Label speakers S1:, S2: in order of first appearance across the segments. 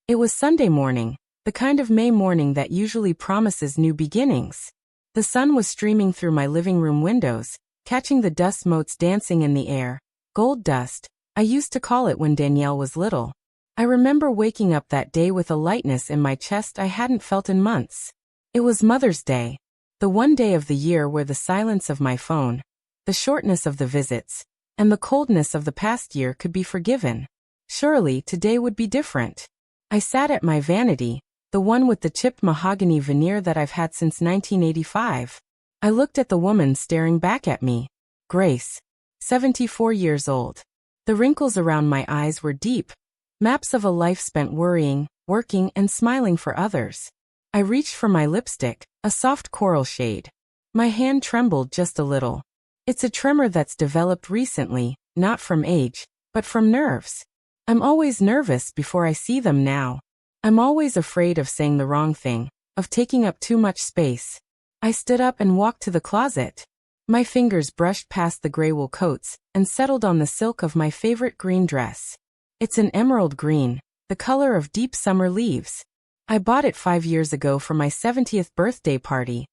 S1: It was Sunday morning, the kind of May morning that usually promises new beginnings. The sun was streaming through my living room windows, catching the dust motes dancing in the air. Gold dust, I used to call it when Danielle was little. I remember waking up that day with a lightness in my chest I hadn't felt in months. It was Mother's Day, the one day of the year where the silence of my phone, the shortness of the visits, and the coldness of the past year could be forgiven. Surely today would be different. I sat at my vanity, the one with the chipped mahogany veneer that I've had since 1985. I looked at the woman staring back at me. Grace. 74 years old. The wrinkles around my eyes were deep, maps of a life spent worrying, working, and smiling for others. I reached for my lipstick, a soft coral shade. My hand trembled just a little. It's a tremor that's developed recently, not from age, but from nerves. I'm always nervous before I see them now. I'm always afraid of saying the wrong thing, of taking up too much space. I stood up and walked to the closet. My fingers brushed past the gray wool coats and settled on the silk of my favorite green dress. It's an emerald green, the color of deep summer leaves. I bought it 5 years ago for my 70th birthday party.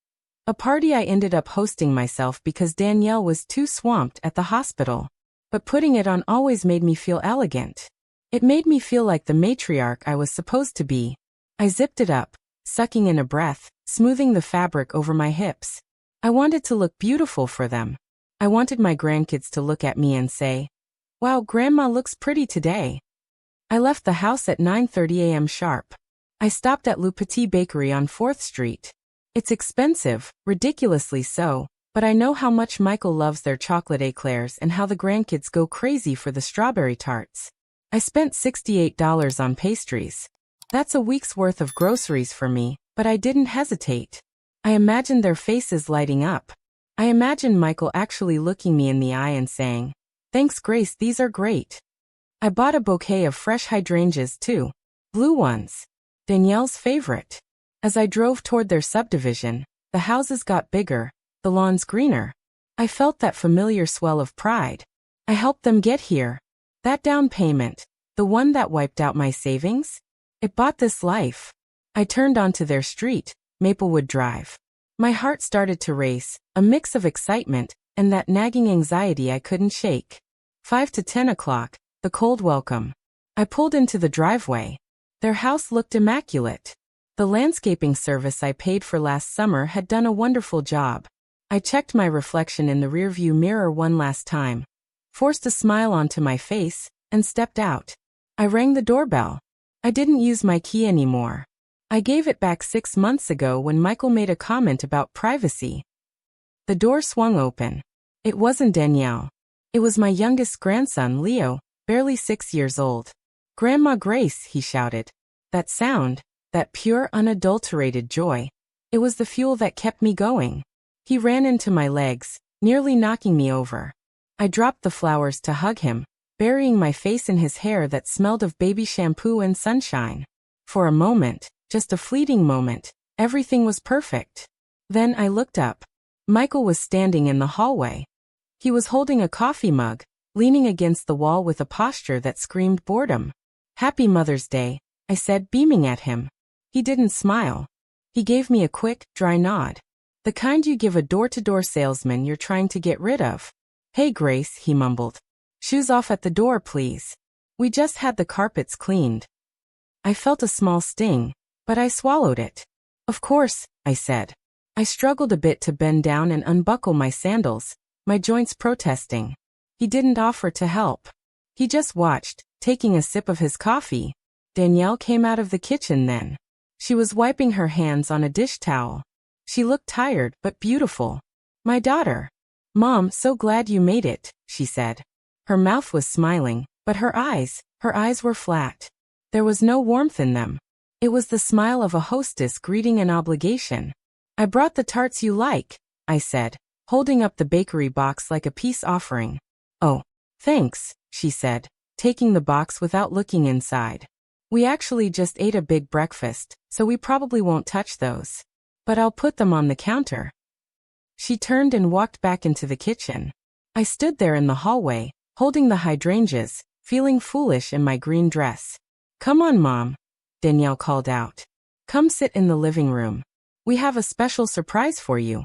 S1: A party I ended up hosting myself because Danielle was too swamped at the hospital. But putting it on always made me feel elegant. It made me feel like the matriarch I was supposed to be. I zipped it up, sucking in a breath, smoothing the fabric over my hips. I wanted to look beautiful for them. I wanted my grandkids to look at me and say, "Wow, Grandma looks pretty today." I left the house at 9:30 a.m. sharp. I stopped at Le Petit Bakery on 4th Street. It's expensive, ridiculously so, but I know how much Michael loves their chocolate eclairs and how the grandkids go crazy for the strawberry tarts. I spent $68 on pastries. That's a week's worth of groceries for me, but I didn't hesitate. I imagined their faces lighting up. I imagined Michael actually looking me in the eye and saying, "Thanks, Grace, these are great." I bought a bouquet of fresh hydrangeas too. Blue ones. Danielle's favorite. As I drove toward their subdivision, the houses got bigger, the lawns greener. I felt that familiar swell of pride. I helped them get here. That down payment, the one that wiped out my savings, it bought this life. I turned onto their street, Maplewood Drive. My heart started to race, a mix of excitement and that nagging anxiety I couldn't shake. 5 to 10 o'clock, the cold welcome. I pulled into the driveway. Their house looked immaculate. The landscaping service I paid for last summer had done a wonderful job. I checked my reflection in the rearview mirror one last time, forced a smile onto my face, and stepped out. I rang the doorbell. I didn't use my key anymore. I gave it back 6 months ago when Michael made a comment about privacy. The door swung open. It wasn't Danielle. It was my youngest grandson, Leo, barely 6 years old. "Grandma Grace," he shouted. That sound, that pure, unadulterated joy, it was the fuel that kept me going. He ran into my legs, nearly knocking me over. I dropped the flowers to hug him, burying my face in his hair that smelled of baby shampoo and sunshine. For a moment, just a fleeting moment, everything was perfect. Then I looked up. Michael was standing in the hallway. He was holding a coffee mug, leaning against the wall with a posture that screamed boredom. "Happy Mother's Day," I said, beaming at him. He didn't smile. He gave me a quick, dry nod. The kind you give a door-to-door salesman you're trying to get rid of. "Hey Grace," he mumbled. "Shoes off at the door, please. We just had the carpets cleaned." I felt a small sting, but I swallowed it. "Of course," I said. I struggled a bit to bend down and unbuckle my sandals, my joints protesting. He didn't offer to help. He just watched, taking a sip of his coffee. Danielle came out of the kitchen then. She was wiping her hands on a dish towel. She looked tired but beautiful. "My daughter." "Mom, so glad you made it," she said. Her mouth was smiling, but her eyes were flat. There was no warmth in them. It was the smile of a hostess greeting an obligation. "I brought the tarts you like," I said, holding up the bakery box like a peace offering. "Oh, thanks," she said, taking the box without looking inside. "We actually just ate a big breakfast, so we probably won't touch those. But I'll put them on the counter." She turned and walked back into the kitchen. I stood there in the hallway, holding the hydrangeas, feeling foolish in my green dress. "Come on, Mom." Danielle called out. Come sit in the living room. We have a special surprise for you.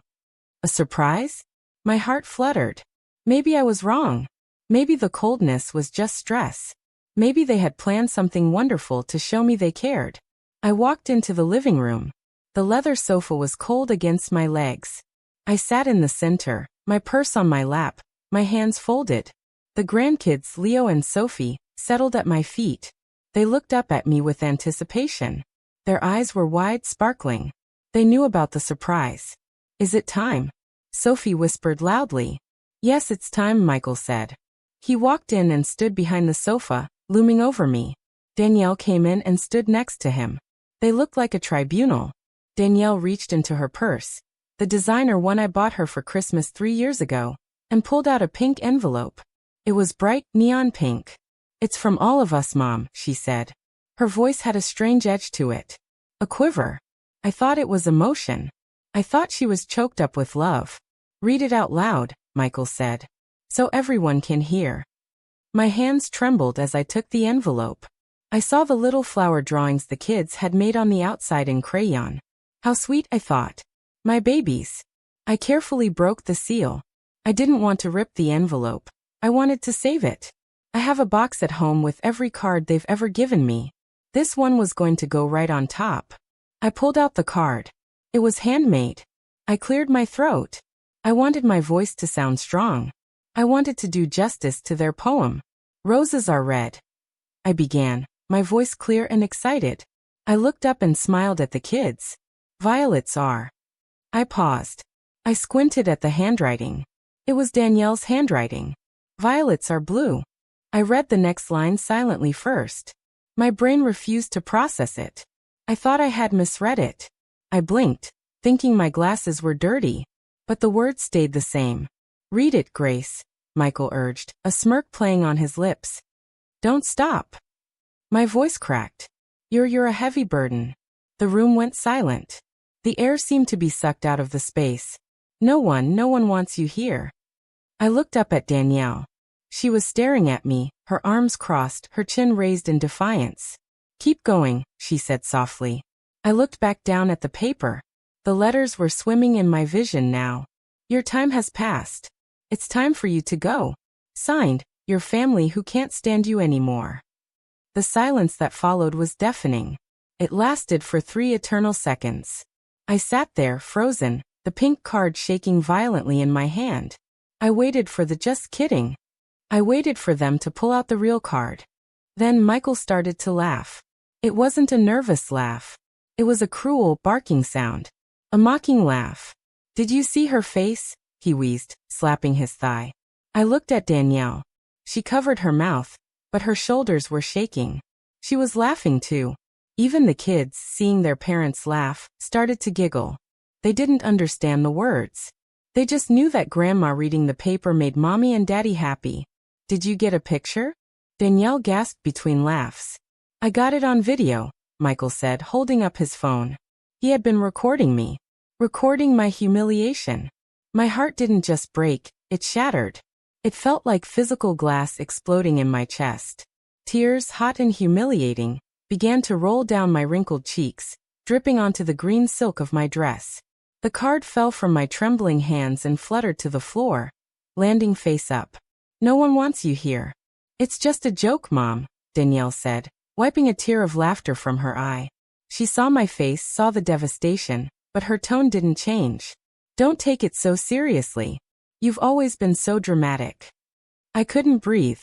S1: A surprise? My heart fluttered. Maybe I was wrong. Maybe the coldness was just stress. Maybe they had planned something wonderful to show me they cared. I walked into the living room. The leather sofa was cold against my legs. I sat in the center, my purse on my lap, my hands folded. The grandkids, Leo and Sophie, settled at my feet. They looked up at me with anticipation. Their eyes were wide, sparkling. They knew about the surprise. Is it time? Sophie whispered loudly. Yes, it's time, Michael said. He walked in and stood behind the sofa, looming over me. Danielle came in and stood next to him. They looked like a tribunal. Danielle reached into her purse, the designer one I bought her for Christmas 3 years ago, and pulled out a pink envelope. It was bright, neon pink. It's from all of us, Mom, she said. Her voice had a strange edge to it. A quiver. I thought it was emotion. I thought she was choked up with love. Read it out loud, Michael said. So everyone can hear. My hands trembled as I took the envelope. I saw the little flower drawings the kids had made on the outside in crayon. How sweet, I thought. My babies. I carefully broke the seal. I didn't want to rip the envelope. I wanted to save it. I have a box at home with every card they've ever given me. This one was going to go right on top. I pulled out the card. It was handmade. I cleared my throat. I wanted my voice to sound strong. I wanted to do justice to their poem. Roses are red. I began, my voice clear and excited. I looked up and smiled at the kids. Violets are. I paused. I squinted at the handwriting. It was Danielle's handwriting. Violets are blue. I read the next line silently first. My brain refused to process it. I thought I had misread it. I blinked, thinking my glasses were dirty. But the words stayed the same. Read it, Grace, Michael urged, a smirk playing on his lips. Don't stop. My voice cracked. You're a heavy burden. The room went silent. The air seemed to be sucked out of the space. No one wants you here. I looked up at Danielle. She was staring at me, her arms crossed, her chin raised in defiance. Keep going, she said softly. I looked back down at the paper. The letters were swimming in my vision now. Your time has passed. It's time for you to go. Signed, your family who can't stand you anymore. The silence that followed was deafening. It lasted for 3 eternal seconds. I sat there, frozen, the pink card shaking violently in my hand. I waited for the just kidding. I waited for them to pull out the real card. Then Michael started to laugh. It wasn't a nervous laugh. It was a cruel, barking sound. A mocking laugh. Did you see her face? He wheezed, slapping his thigh. I looked at Danielle. She covered her mouth, but her shoulders were shaking. She was laughing too. Even the kids, seeing their parents laugh, started to giggle. They didn't understand the words. They just knew that Grandma reading the paper made Mommy and Daddy happy. Did you get a picture? Danielle gasped between laughs. I got it on video, Michael said, holding up his phone. He had been recording me. Recording my humiliation. My heart didn't just break, it shattered. It felt like physical glass exploding in my chest. Tears, hot and humiliating, began to roll down my wrinkled cheeks, dripping onto the green silk of my dress. The card fell from my trembling hands and fluttered to the floor, landing face up. No one wants you here. It's just a joke, Mom, Danielle said, wiping a tear of laughter from her eye. She saw my face, saw the devastation, but her tone didn't change. Don't take it so seriously. You've always been so dramatic. I couldn't breathe.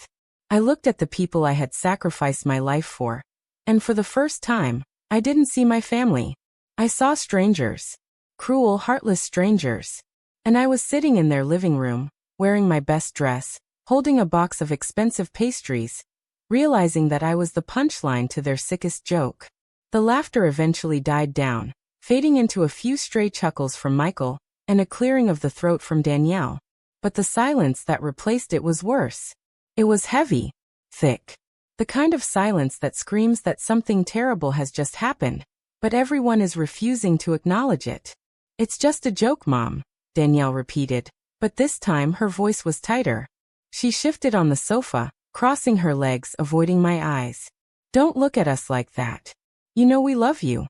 S1: I looked at the people I had sacrificed my life for, and for the first time, I didn't see my family. I saw strangers. Cruel, heartless strangers. And I was sitting in their living room, wearing my best dress, holding a box of expensive pastries, realizing that I was the punchline to their sickest joke. The laughter eventually died down, fading into a few stray chuckles from Michael, and a clearing of the throat from Danielle. But the silence that replaced it was worse. It was heavy, thick. The kind of silence that screams that something terrible has just happened, but everyone is refusing to acknowledge it. It's just a joke, Mom, Danielle repeated, but this time her voice was tighter. She shifted on the sofa, crossing her legs, avoiding my eyes. Don't look at us like that. You know we love you.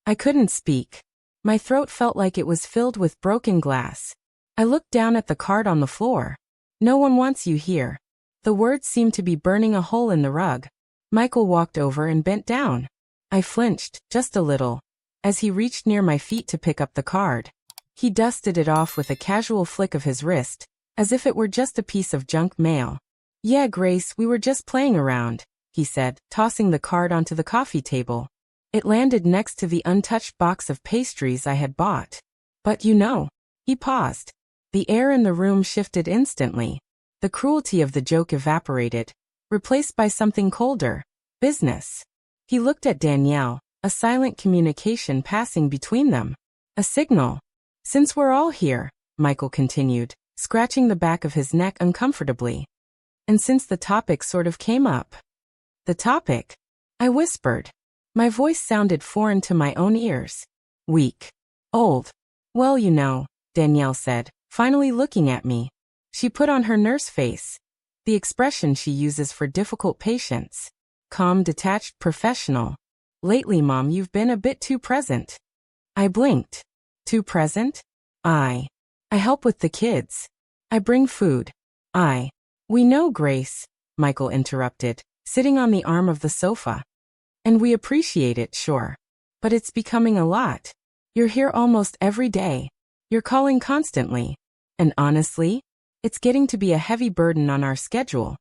S1: I couldn't speak. My throat felt like it was filled with broken glass. I looked down at the card on the floor. No one wants you here. The words seemed to be burning a hole in the rug. Michael walked over and bent down. I flinched, just a little, as he reached near my feet to pick up the card. He dusted it off with a casual flick of his wrist, as if it were just a piece of junk mail. Yeah, Grace, we were just playing around, he said, tossing the card onto the coffee table. It landed next to the untouched box of pastries I had bought. But you know, he paused. The air in the room shifted instantly. The cruelty of the joke evaporated, replaced by something colder. Business. He looked at Danielle, a silent communication passing between them. A signal. Since we're all here, Michael continued, scratching the back of his neck uncomfortably. And since the topic sort of came up. The topic? I whispered. My voice sounded foreign to my own ears. Weak. Old. Well, you know, Danielle said, finally looking at me. She put on her nurse face. The expression she uses for difficult patients. Calm, detached, professional. Lately, Mom, you've been a bit too present. I blinked. Too present? I help with the kids. I bring food. We know, Grace, Michael interrupted, sitting on the arm of the sofa. And we appreciate it, sure. But it's becoming a lot. You're here almost every day. You're calling constantly. And honestly, it's getting to be a heavy burden on our schedule.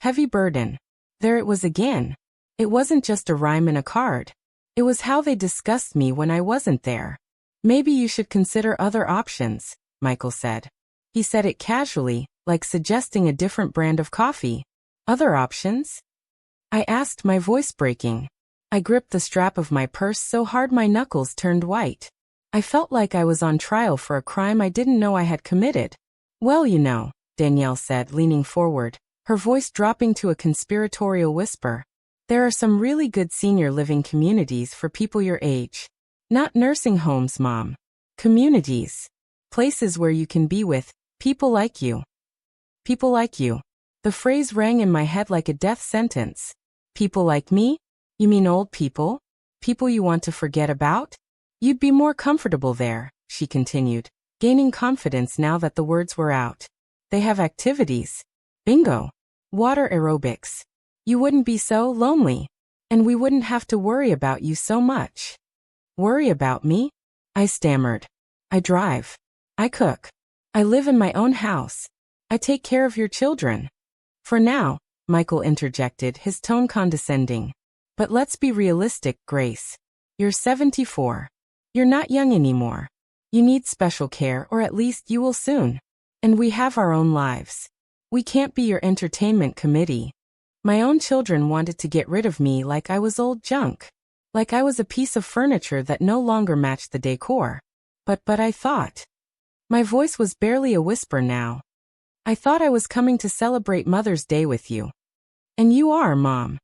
S1: Heavy burden. There it was again. It wasn't just a rhyme in a card. It was how they discussed me when I wasn't there. Maybe you should consider other options, Michael said. He said it casually, like suggesting a different brand of coffee. Other options? I asked, my voice breaking. I gripped the strap of my purse so hard my knuckles turned white. I felt like I was on trial for a crime I didn't know I had committed. Well, you know, Danielle said, leaning forward, her voice dropping to a conspiratorial whisper. There are some really good senior living communities for people your age. Not nursing homes, Mom. Communities. Places where you can be with people like you. People like you. The phrase rang in my head like a death sentence. People like me? You mean old people? People you want to forget about? You'd be more comfortable there, she continued, gaining confidence now that the words were out. They have activities. Bingo. Water aerobics. You wouldn't be so lonely. And we wouldn't have to worry about you so much. Worry about me? I stammered. I drive. I cook. I live in my own house. I take care of your children. For now, Michael interjected, his tone condescending. But let's be realistic, Grace. You're 74. You're not young anymore. You need special care, or at least you will soon. And we have our own lives. We can't be your entertainment committee. My own children wanted to get rid of me like I was old junk. Like I was a piece of furniture that no longer matched the decor. But I thought. My voice was barely a whisper now. I thought I was coming to celebrate Mother's Day with you. And you are, Mom.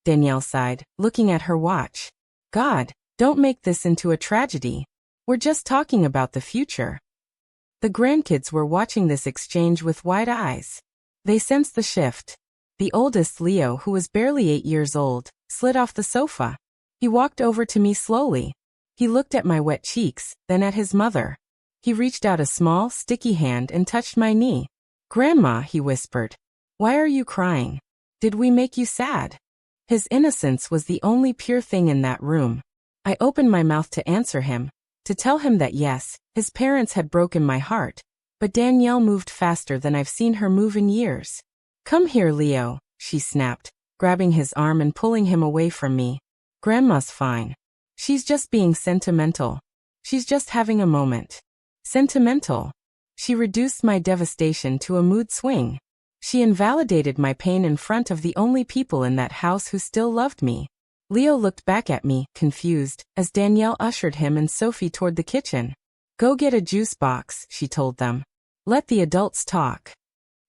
S1: Danielle sighed, looking at her watch. God, don't make this into a tragedy. We're just talking about the future. The grandkids were watching this exchange with wide eyes. They sensed the shift. The oldest, Leo, who was barely 8 years old, slid off the sofa. He walked over to me slowly. He looked at my wet cheeks, then at his mother. He reached out a small, sticky hand and touched my knee. Grandma, he whispered. Why are you crying? Did we make you sad? His innocence was the only pure thing in that room. I opened my mouth to answer him, to tell him that yes, his parents had broken my heart, but Danielle moved faster than I've seen her move in years. Come here, Leo, she snapped, grabbing his arm and pulling him away from me. Grandma's fine. She's just being sentimental. She's just having a moment. Sentimental. She reduced my devastation to a mood swing. She invalidated my pain in front of the only people in that house who still loved me. Leo looked back at me, confused, as Danielle ushered him and Sophie toward the kitchen. Go get a juice box, she told them. Let the adults talk.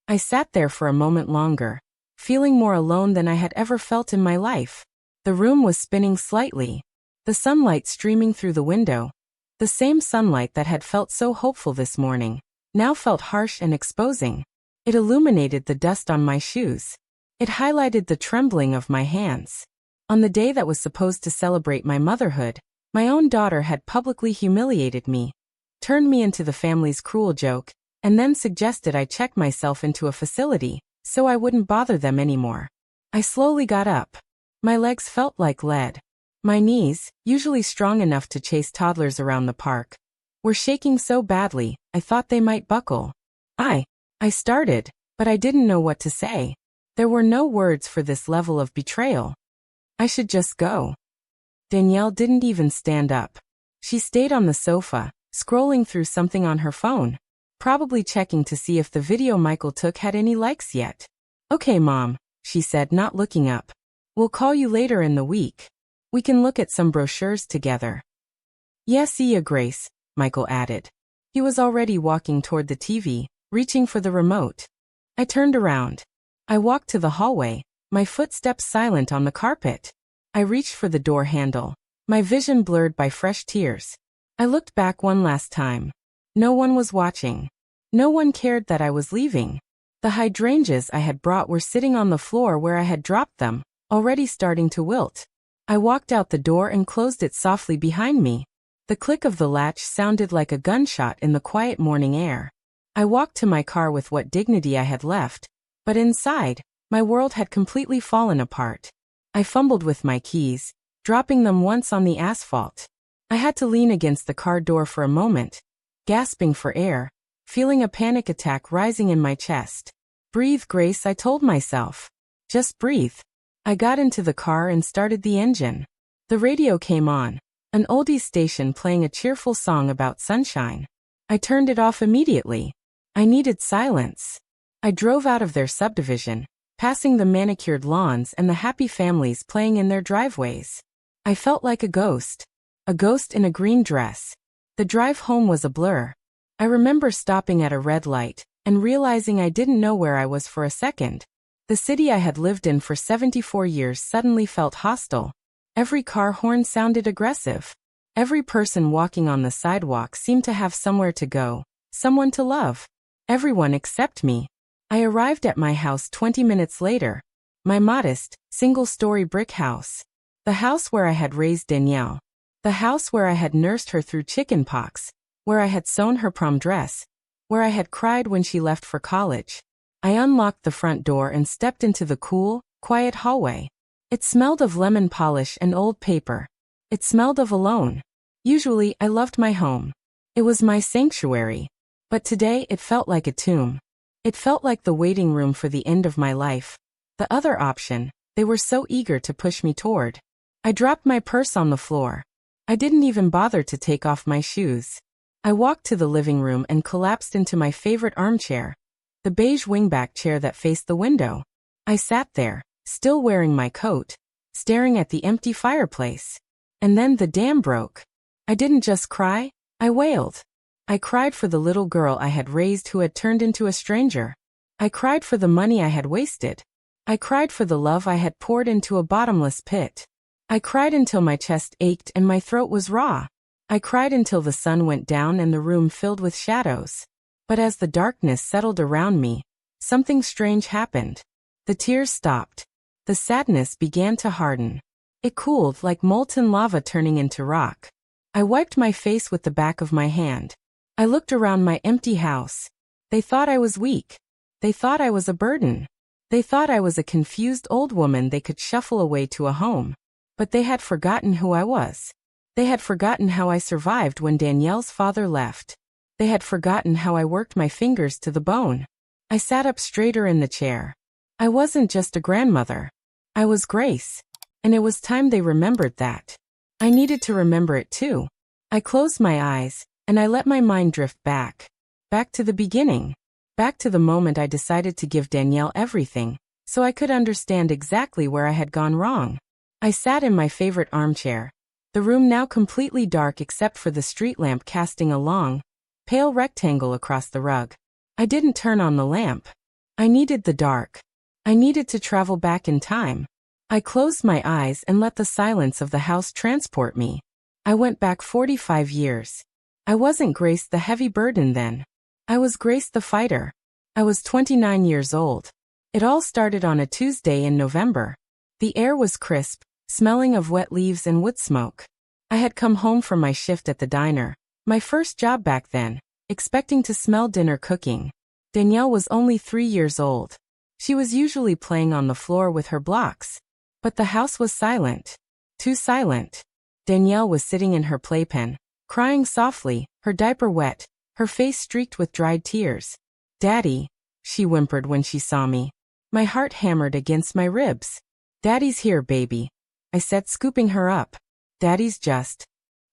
S1: I sat there for a moment longer, feeling more alone than I had ever felt in my life. The room was spinning slightly, the sunlight streaming through the window. The same sunlight that had felt so hopeful this morning, now felt harsh and exposing. It illuminated the dust on my shoes. It highlighted the trembling of my hands. On the day that was supposed to celebrate my motherhood, my own daughter had publicly humiliated me, turned me into the family's cruel joke, and then suggested I check myself into a facility, so I wouldn't bother them anymore. I slowly got up. My legs felt like lead. My knees, usually strong enough to chase toddlers around the park, were shaking so badly, I thought they might buckle. I started, but I didn't know what to say. There were no words for this level of betrayal. I should just go. Danielle didn't even stand up. She stayed on the sofa, scrolling through something on her phone, probably checking to see if the video Michael took had any likes yet. Okay, Mom, she said, not looking up. We'll call you later in the week. We can look at some brochures together. Yes, see ya, Grace, Michael added. He was already walking toward the TV, reaching for the remote. I turned around. I walked to the hallway, my footsteps silent on the carpet. I reached for the door handle, my vision blurred by fresh tears. I looked back one last time. No one was watching. No one cared that I was leaving. The hydrangeas I had brought were sitting on the floor where I had dropped them, already starting to wilt. I walked out the door and closed it softly behind me. The click of the latch sounded like a gunshot in the quiet morning air. I walked to my car with what dignity I had left, but inside, my world had completely fallen apart. I fumbled with my keys, dropping them once on the asphalt. I had to lean against the car door for a moment, gasping for air, feeling a panic attack rising in my chest. Breathe, Grace, I told myself. Just breathe. I got into the car and started the engine. The radio came on, an oldies station playing a cheerful song about sunshine. I turned it off immediately. I needed silence. I drove out of their subdivision, passing the manicured lawns and the happy families playing in their driveways. I felt like a ghost in a green dress. The drive home was a blur. I remember stopping at a red light and realizing I didn't know where I was for a second. The city I had lived in for 74 years suddenly felt hostile. Every car horn sounded aggressive. Every person walking on the sidewalk seemed to have somewhere to go, someone to love. Everyone except me. I arrived at my house 20 minutes later. My modest, single-story brick house. The house where I had raised Danielle. The house where I had nursed her through chickenpox, where I had sewn her prom dress, where I had cried when she left for college. I unlocked the front door and stepped into the cool, quiet hallway. It smelled of lemon polish and old paper. It smelled of alone. Usually, I loved my home. It was my sanctuary. But today it felt like a tomb. It felt like the waiting room for the end of my life. The other option, they were so eager to push me toward. I dropped my purse on the floor. I didn't even bother to take off my shoes. I walked to the living room and collapsed into my favorite armchair, the beige wingback chair that faced the window. I sat there, still wearing my coat, staring at the empty fireplace. And then the dam broke. I didn't just cry, I wailed. I cried for the little girl I had raised who had turned into a stranger. I cried for the money I had wasted. I cried for the love I had poured into a bottomless pit. I cried until my chest ached and my throat was raw. I cried until the sun went down and the room filled with shadows. But as the darkness settled around me, something strange happened. The tears stopped. The sadness began to harden. It cooled like molten lava turning into rock. I wiped my face with the back of my hand. I looked around my empty house. They thought I was weak. They thought I was a burden. They thought I was a confused old woman they could shuffle away to a home. But they had forgotten who I was. They had forgotten how I survived when Danielle's father left. They had forgotten how I worked my fingers to the bone. I sat up straighter in the chair. I wasn't just a grandmother. I was Grace. And it was time they remembered that. I needed to remember it too. I closed my eyes, and I let my mind drift back. Back to the beginning. Back to the moment I decided to give Danielle everything, so I could understand exactly where I had gone wrong. I sat in my favorite armchair, the room now completely dark except for the street lamp casting a long, pale rectangle across the rug. I didn't turn on the lamp. I needed the dark. I needed to travel back in time. I closed my eyes and let the silence of the house transport me. I went back 45 years. I wasn't Grace the heavy burden then. I was Grace the fighter. I was 29 years old. It all started on a Tuesday in November. The air was crisp, smelling of wet leaves and wood smoke. I had come home from my shift at the diner, my first job back then, expecting to smell dinner cooking. Danielle was only 3 years old. She was usually playing on the floor with her blocks. But the house was silent. Too silent. Danielle was sitting in her playpen, crying softly, her diaper wet, her face streaked with dried tears. "Daddy," she whimpered when she saw me. My heart hammered against my ribs. "Daddy's here, baby," I said, scooping her up. "Daddy's just..."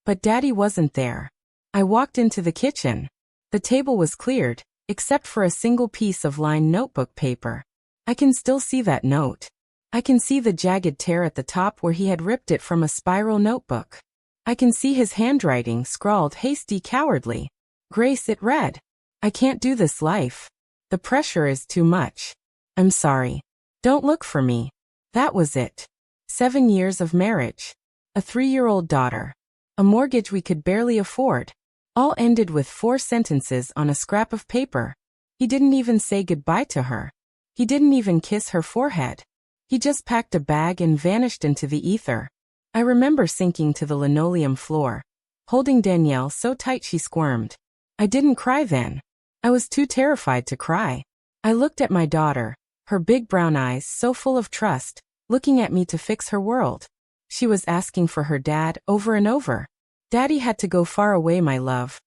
S1: But Daddy wasn't there. I walked into the kitchen. The table was cleared, except for a single piece of lined notebook paper. I can still see that note. I can see the jagged tear at the top where he had ripped it from a spiral notebook. I can see his handwriting scrawled hasty cowardly. "Grace," it read. "I can't do this life. The pressure is too much. I'm sorry. Don't look for me." That was it. 7 years of marriage. A 3-year-old daughter. A mortgage we could barely afford. All ended with 4 sentences on a scrap of paper. He didn't even say goodbye to her. He didn't even kiss her forehead. He just packed a bag and vanished into the ether. I remember sinking to the linoleum floor, holding Danielle so tight she squirmed. I didn't cry then. I was too terrified to cry. I looked at my daughter, her big brown eyes so full of trust, looking at me to fix her world. She was asking for her dad over and over. "Daddy had to go far away, my love,"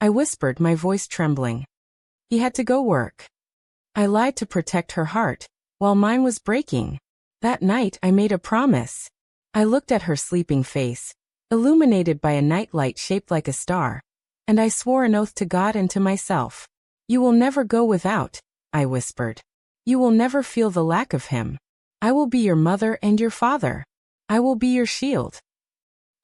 S1: I whispered, my voice trembling. "He had to go work." I lied to protect her heart, while mine was breaking. That night I made a promise. I looked at her sleeping face, illuminated by a nightlight shaped like a star, and I swore an oath to God and to myself. "You will never go without," I whispered. "You will never feel the lack of him. I will be your mother and your father. I will be your shield."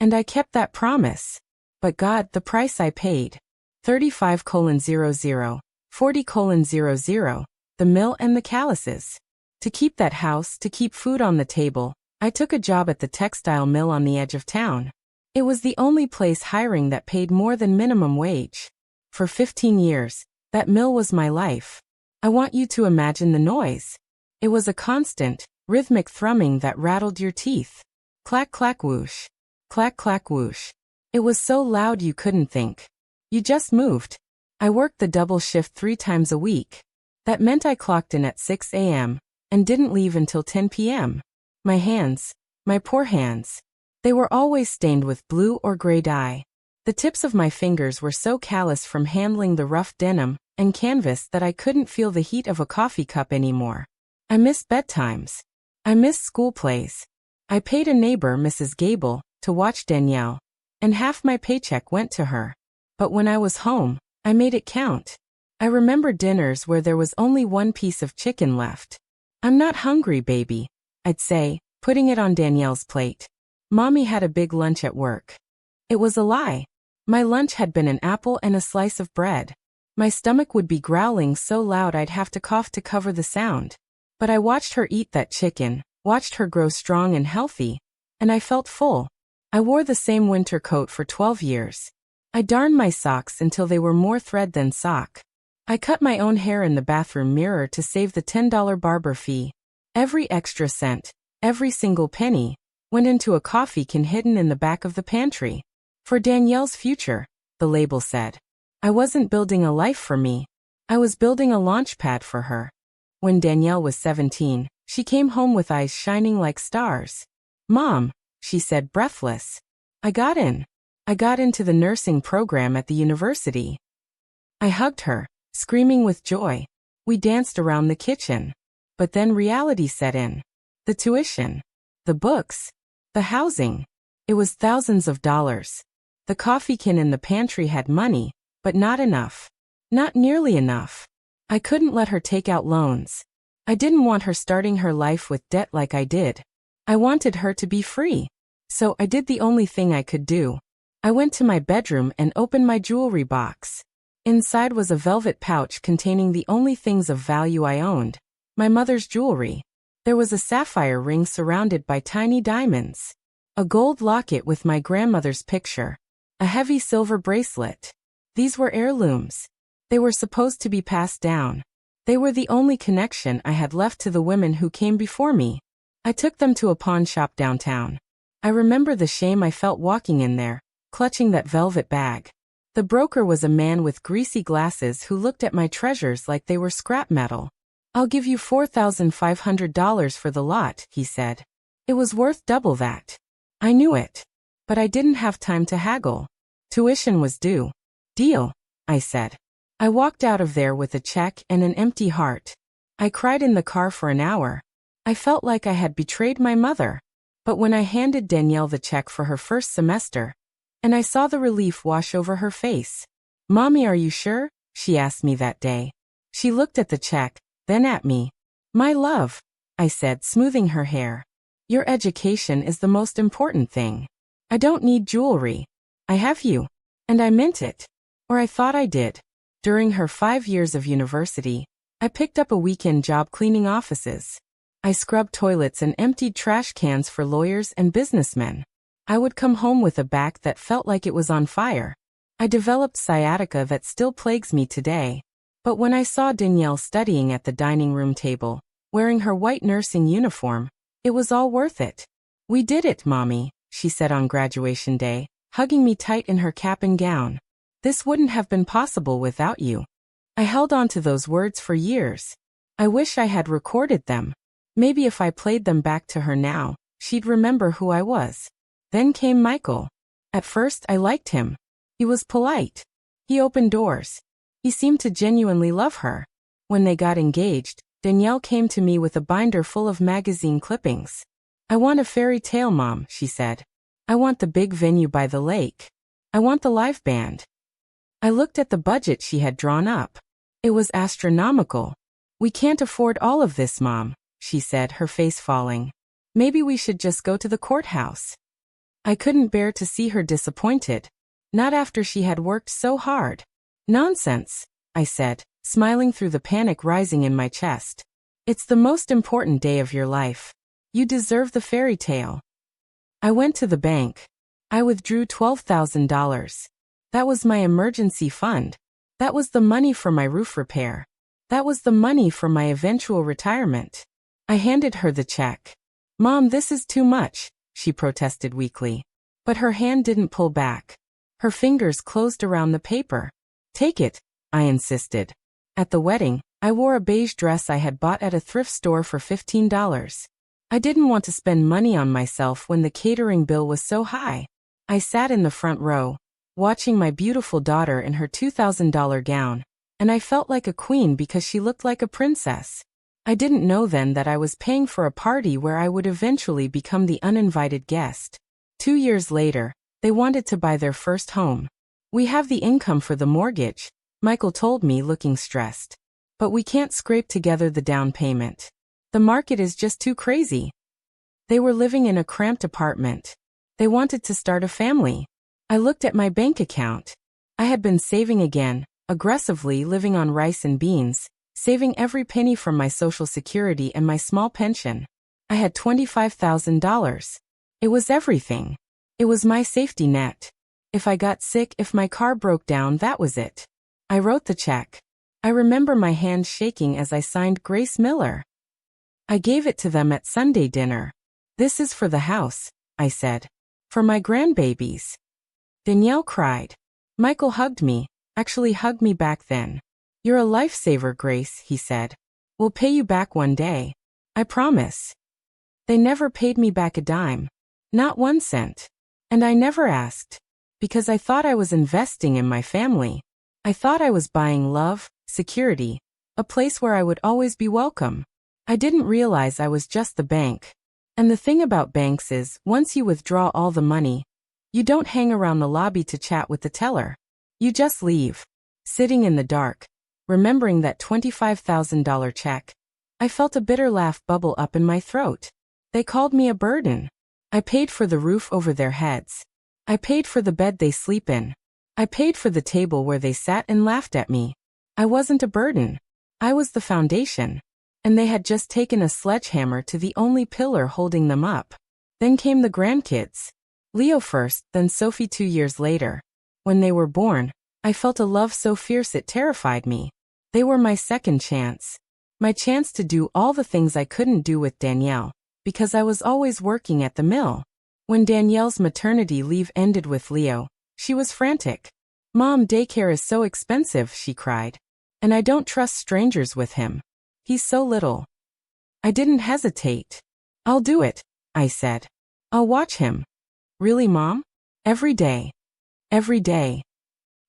S1: And I kept that promise. But God, the price I paid. 35:00, 40:00, the mill and the calluses. To keep that house, to keep food on the table, I took a job at the textile mill on the edge of town. It was the only place hiring that paid more than minimum wage. For 15 years, that mill was my life. I want you to imagine the noise. It was a constant, rhythmic thrumming that rattled your teeth. Clack, clack, whoosh. Clack, clack, whoosh. It was so loud you couldn't think. You just moved. I worked the double shift 3 times a week. That meant I clocked in at 6 a.m. and didn't leave until 10 p.m. My hands, my poor hands. They were always stained with blue or gray dye. The tips of my fingers were so callous from handling the rough denim and canvas that I couldn't feel the heat of a coffee cup anymore. I missed bedtimes. I missed school plays. I paid a neighbor, Mrs. Gable, to watch Danielle, and half my paycheck went to her. But when I was home, I made it count. I remember dinners where there was only 1 piece of chicken left. "I'm not hungry, baby," I'd say, putting it on Danielle's plate. "Mommy had a big lunch at work." It was a lie. My lunch had been an apple and a slice of bread. My stomach would be growling so loud I'd have to cough to cover the sound. But I watched her eat that chicken, watched her grow strong and healthy, and I felt full. I wore the same winter coat for 12 years. I darned my socks until they were more thread than sock. I cut my own hair in the bathroom mirror to save the $10 barber fee. Every extra cent, every single penny, went into a coffee can hidden in the back of the pantry. For Danielle's future, the label said. I wasn't building a life for me. I was building a launch pad for her. When Danielle was 17, she came home with eyes shining like stars. "Mom," she said, breathless. I got in. I got into the nursing program at the university. I hugged her, screaming with joy. We danced around the kitchen. But then reality set in. The tuition. The books. The housing. It was thousands of dollars. The coffee can in the pantry had money, but not enough. Not nearly enough. I couldn't let her take out loans. I didn't want her starting her life with debt like I did. I wanted her to be free. So I did the only thing I could do. I went to my bedroom and opened my jewelry box. Inside was a velvet pouch containing the only things of value I owned. My mother's jewelry. There was a sapphire ring surrounded by tiny diamonds. A gold locket with my grandmother's picture. A heavy silver bracelet. These were heirlooms. They were supposed to be passed down. They were the only connection I had left to the women who came before me. I took them to a pawn shop downtown. I remember the shame I felt walking in there, clutching that velvet bag. The broker was a man with greasy glasses who looked at my treasures like they were scrap metal. "I'll give you $4,500 for the lot," he said. It was worth double that. I knew it. But I didn't have time to haggle. Tuition was due. "Deal," I said. I walked out of there with a check and an empty heart. I cried in the car for an hour. I felt like I had betrayed my mother. But when I handed Danielle the check for her first semester, and I saw the relief wash over her face. "Mommy, are you sure?" she asked me that day. She looked at the check, then at me. "My love," I said, smoothing her hair. "Your education is the most important thing. I don't need jewelry. I have you." And I meant it. Or I thought I did. During her 5 years of university, I picked up a weekend job cleaning offices. I scrubbed toilets and emptied trash cans for lawyers and businessmen. I would come home with a back that felt like it was on fire. I developed sciatica that still plagues me today. But when I saw Danielle studying at the dining room table, wearing her white nursing uniform, it was all worth it. "We did it, Mommy," she said on graduation day, hugging me tight in her cap and gown. "This wouldn't have been possible without you." I held on to those words for years. I wish I had recorded them. Maybe if I played them back to her now, she'd remember who I was. Then came Michael. At first, I liked him. He was polite. He opened doors. He seemed to genuinely love her. When they got engaged, Danielle came to me with a binder full of magazine clippings. "I want a fairy tale, Mom," she said. "I want the big venue by the lake. I want the live band." I looked at the budget she had drawn up. It was astronomical. "We can't afford all of this, Mom," she said, her face falling. "Maybe we should just go to the courthouse." I couldn't bear to see her disappointed. Not after she had worked so hard. "Nonsense," I said, smiling through the panic rising in my chest. "It's the most important day of your life. You deserve the fairy tale." I went to the bank. I withdrew $12,000. That was my emergency fund. That was the money for my roof repair. That was the money for my eventual retirement. I handed her the check. "Mom, this is too much," she protested weakly. But her hand didn't pull back. Her fingers closed around the paper. "Take it," I insisted. At the wedding, I wore a beige dress I had bought at a thrift store for $15. I didn't want to spend money on myself when the catering bill was so high. I sat in the front row, watching my beautiful daughter in her $2,000 gown, and I felt like a queen because she looked like a princess. I didn't know then that I was paying for a party where I would eventually become the uninvited guest. 2 years later, they wanted to buy their first home. "We have the income for the mortgage," Michael told me, looking stressed. "But we can't scrape together the down payment. The market is just too crazy." They were living in a cramped apartment. They wanted to start a family. I looked at my bank account. I had been saving again, aggressively, living on rice and beans, saving every penny from my Social Security and my small pension. I had $25,000. It was everything. It was my safety net. If I got sick, if my car broke down, that was it. I wrote the check. I remember my hand shaking as I signed Grace Miller. I gave it to them at Sunday dinner. "This is for the house," I said. "For my grandbabies." Danielle cried. Michael hugged me, actually hugged me back then. "You're a lifesaver, Grace," he said. "We'll pay you back one day. I promise." They never paid me back a dime. Not 1 cent. And I never asked. Because I thought I was investing in my family. I thought I was buying love, security, a place where I would always be welcome. I didn't realize I was just the bank. And the thing about banks is, once you withdraw all the money, you don't hang around the lobby to chat with the teller. You just leave. Sitting in the dark, remembering that $25,000 check, I felt a bitter laugh bubble up in my throat. They called me a burden. I paid for the roof over their heads. I paid for the bed they sleep in. I paid for the table where they sat and laughed at me. I wasn't a burden. I was the foundation. And they had just taken a sledgehammer to the only pillar holding them up. Then came the grandkids. Leo first, then Sophie 2 years later. When they were born, I felt a love so fierce it terrified me. They were my second chance. My chance to do all the things I couldn't do with Danielle, because I was always working at the mill. When Danielle's maternity leave ended with Leo, she was frantic. "Mom, daycare is so expensive," she cried. "And I don't trust strangers with him. He's so little." I didn't hesitate. "I'll do it," I said. "I'll watch him." "Really, Mom?" "Every day. Every day."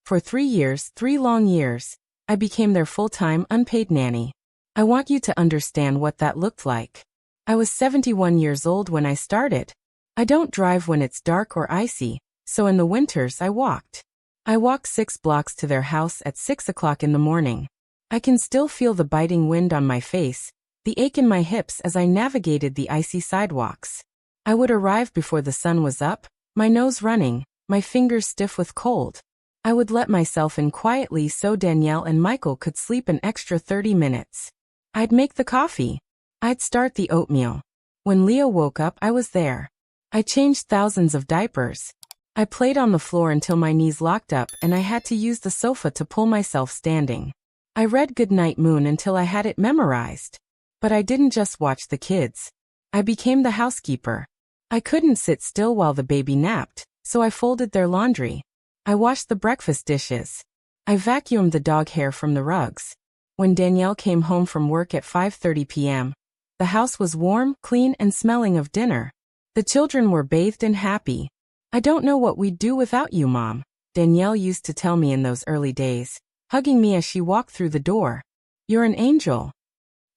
S1: For 3 years, 3 long years, I became their full-time, unpaid nanny. I want you to understand what that looked like. I was 71 years old when I started. I don't drive when it's dark or icy, so in the winters I walked. I walked 6 blocks to their house at 6 o'clock in the morning. I can still feel the biting wind on my face, the ache in my hips as I navigated the icy sidewalks. I would arrive before the sun was up, my nose running, my fingers stiff with cold. I would let myself in quietly so Danielle and Michael could sleep an extra 30 minutes. I'd make the coffee. I'd start the oatmeal. When Leo woke up, I was there. I changed thousands of diapers. I played on the floor until my knees locked up and I had to use the sofa to pull myself standing. I read Goodnight Moon until I had it memorized. But I didn't just watch the kids. I became the housekeeper. I couldn't sit still while the baby napped, so I folded their laundry. I washed the breakfast dishes. I vacuumed the dog hair from the rugs. When Danielle came home from work at 5:30 p.m., the house was warm, clean, and smelling of dinner. The children were bathed and happy. "I don't know what we'd do without you, Mom," Danielle used to tell me in those early days, hugging me as she walked through the door. "You're an angel."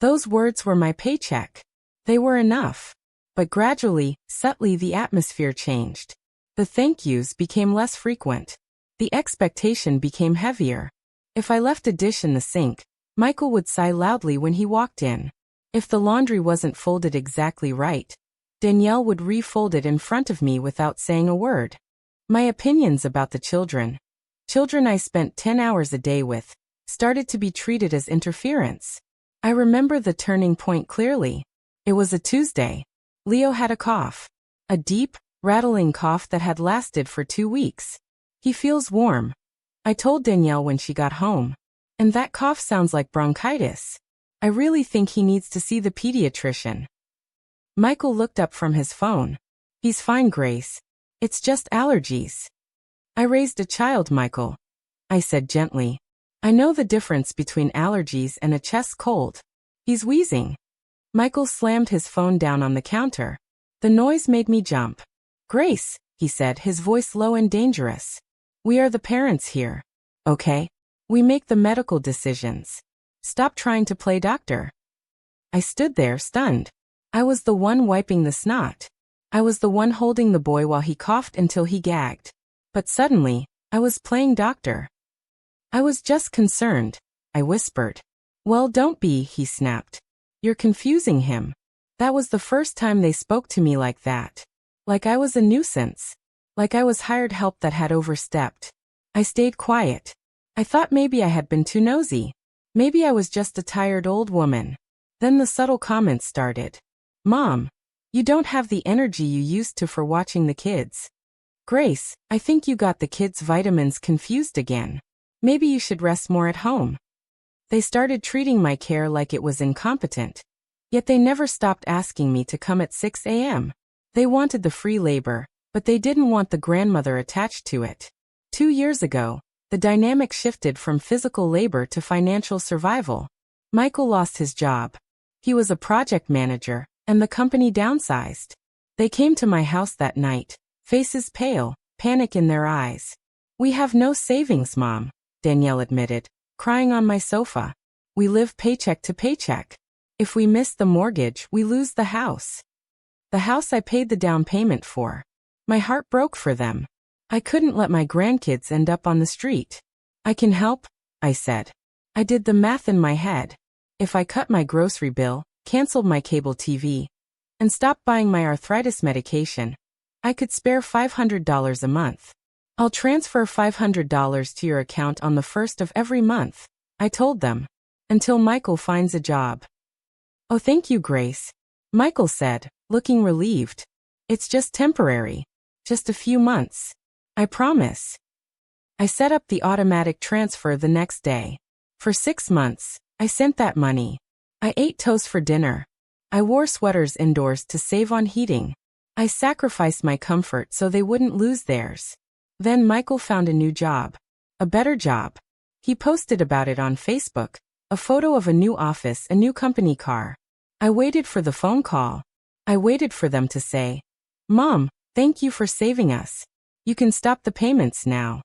S1: Those words were my paycheck. They were enough. But gradually, subtly, the atmosphere changed. The thank yous became less frequent. The expectation became heavier. If I left a dish in the sink, Michael would sigh loudly when he walked in. If the laundry wasn't folded exactly right, Danielle would refold it in front of me without saying a word. My opinions about the children I spent 10 hours a day with, started to be treated as interference. I remember the turning point clearly. It was a Tuesday. Leo had a cough. A deep, rattling cough that had lasted for 2 weeks. "He feels warm," I told Danielle when she got home. "And that cough sounds like bronchitis. I really think he needs to see the pediatrician." Michael looked up from his phone. "He's fine, Grace. It's just allergies." "I raised a child, Michael," I said gently. "I know the difference between allergies and a chest cold. He's wheezing." Michael slammed his phone down on the counter. The noise made me jump. "Grace," he said, his voice low and dangerous. "We are the parents here. Okay? We make the medical decisions. Stop trying to play doctor." I stood there, stunned. I was the one wiping the snot. I was the one holding the boy while he coughed until he gagged. But suddenly, I was playing doctor. "I was just concerned," I whispered. "Well, don't be," he snapped. "You're confusing him." That was the first time they spoke to me like that. Like I was a nuisance. Like I was hired help that had overstepped. I stayed quiet. I thought maybe I had been too nosy. Maybe I was just a tired old woman. Then the subtle comments started. "Mom, you don't have the energy you used to for watching the kids." "Grace, I think you got the kids' vitamins confused again. Maybe you should rest more at home." They started treating my care like it was incompetent. Yet they never stopped asking me to come at 6 a.m. They wanted the free labor, but they didn't want the grandmother attached to it. 2 years ago, the dynamic shifted from physical labor to financial survival. Michael lost his job. He was a project manager, and the company downsized. They came to my house that night, faces pale, panic in their eyes. "We have no savings, Mom," Danielle admitted, crying on my sofa. "We live paycheck to paycheck. If we miss the mortgage, we lose the house." The house I paid the down payment for. My heart broke for them. I couldn't let my grandkids end up on the street. "I can help," I said. I did the math in my head. If I cut my grocery bill, canceled my cable TV, and stopped buying my arthritis medication, I could spare $500 a month. "I'll transfer $500 to your account on the 1st of every month," I told them, "until Michael finds a job." "Oh, thank you, Grace," Michael said, looking relieved. "It's just temporary. Just a few months. I promise." I set up the automatic transfer the next day. For 6 months, I sent that money. I ate toast for dinner. I wore sweaters indoors to save on heating. I sacrificed my comfort so they wouldn't lose theirs. Then Michael found a new job. A better job. He posted about it on Facebook, a photo of a new office, a new company car. I waited for the phone call. I waited for them to say, "Mom, thank you for saving us. You can stop the payments now."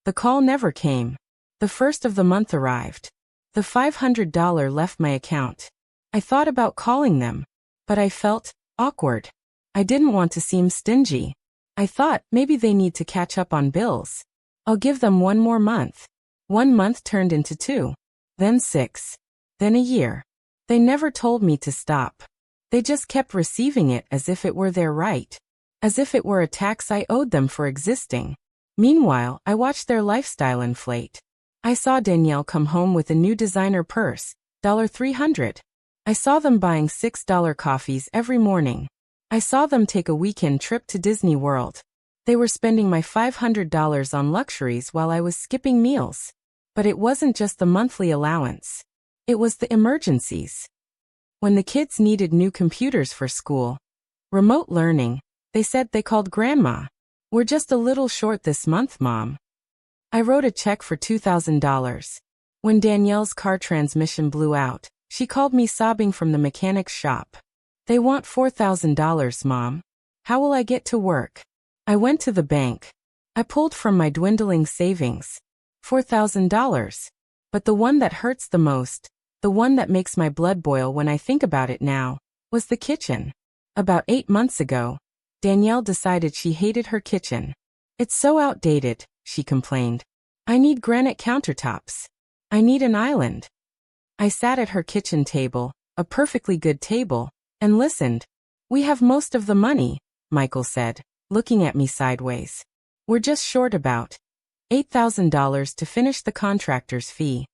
S1: The call never came. The first of the month arrived. The $500 left my account. I thought about calling them, but I felt awkward. I didn't want to seem stingy. I thought maybe they need to catch up on bills. I'll give them one more month. 1 month turned into 2, then 6, then a year. They never told me to stop. They just kept receiving it as if it were their right, as if it were a tax I owed them for existing. Meanwhile, I watched their lifestyle inflate. I saw Danielle come home with a new designer purse, $300. I saw them buying $6 coffees every morning. I saw them take a weekend trip to Disney World. They were spending my $500 on luxuries while I was skipping meals. But it wasn't just the monthly allowance. It was the emergencies. When the kids needed new computers for school, remote learning, they said they called Grandma. "We're just a little short this month, Mom." I wrote a check for $2,000. When Danielle's car transmission blew out, she called me sobbing from the mechanic's shop. "They want $4,000, Mom. How will I get to work?" I went to the bank. I pulled from my dwindling savings $4,000. But the one that hurts the most, the one that makes my blood boil when I think about it now, was the kitchen. About 8 months ago, Danielle decided she hated her kitchen. "It's so outdated," she complained. "I need granite countertops. I need an island." I sat at her kitchen table, a perfectly good table, and listened. "We have most of the money," Michael said, looking at me sideways. "We're just short about $8,000 to finish the contractor's fee."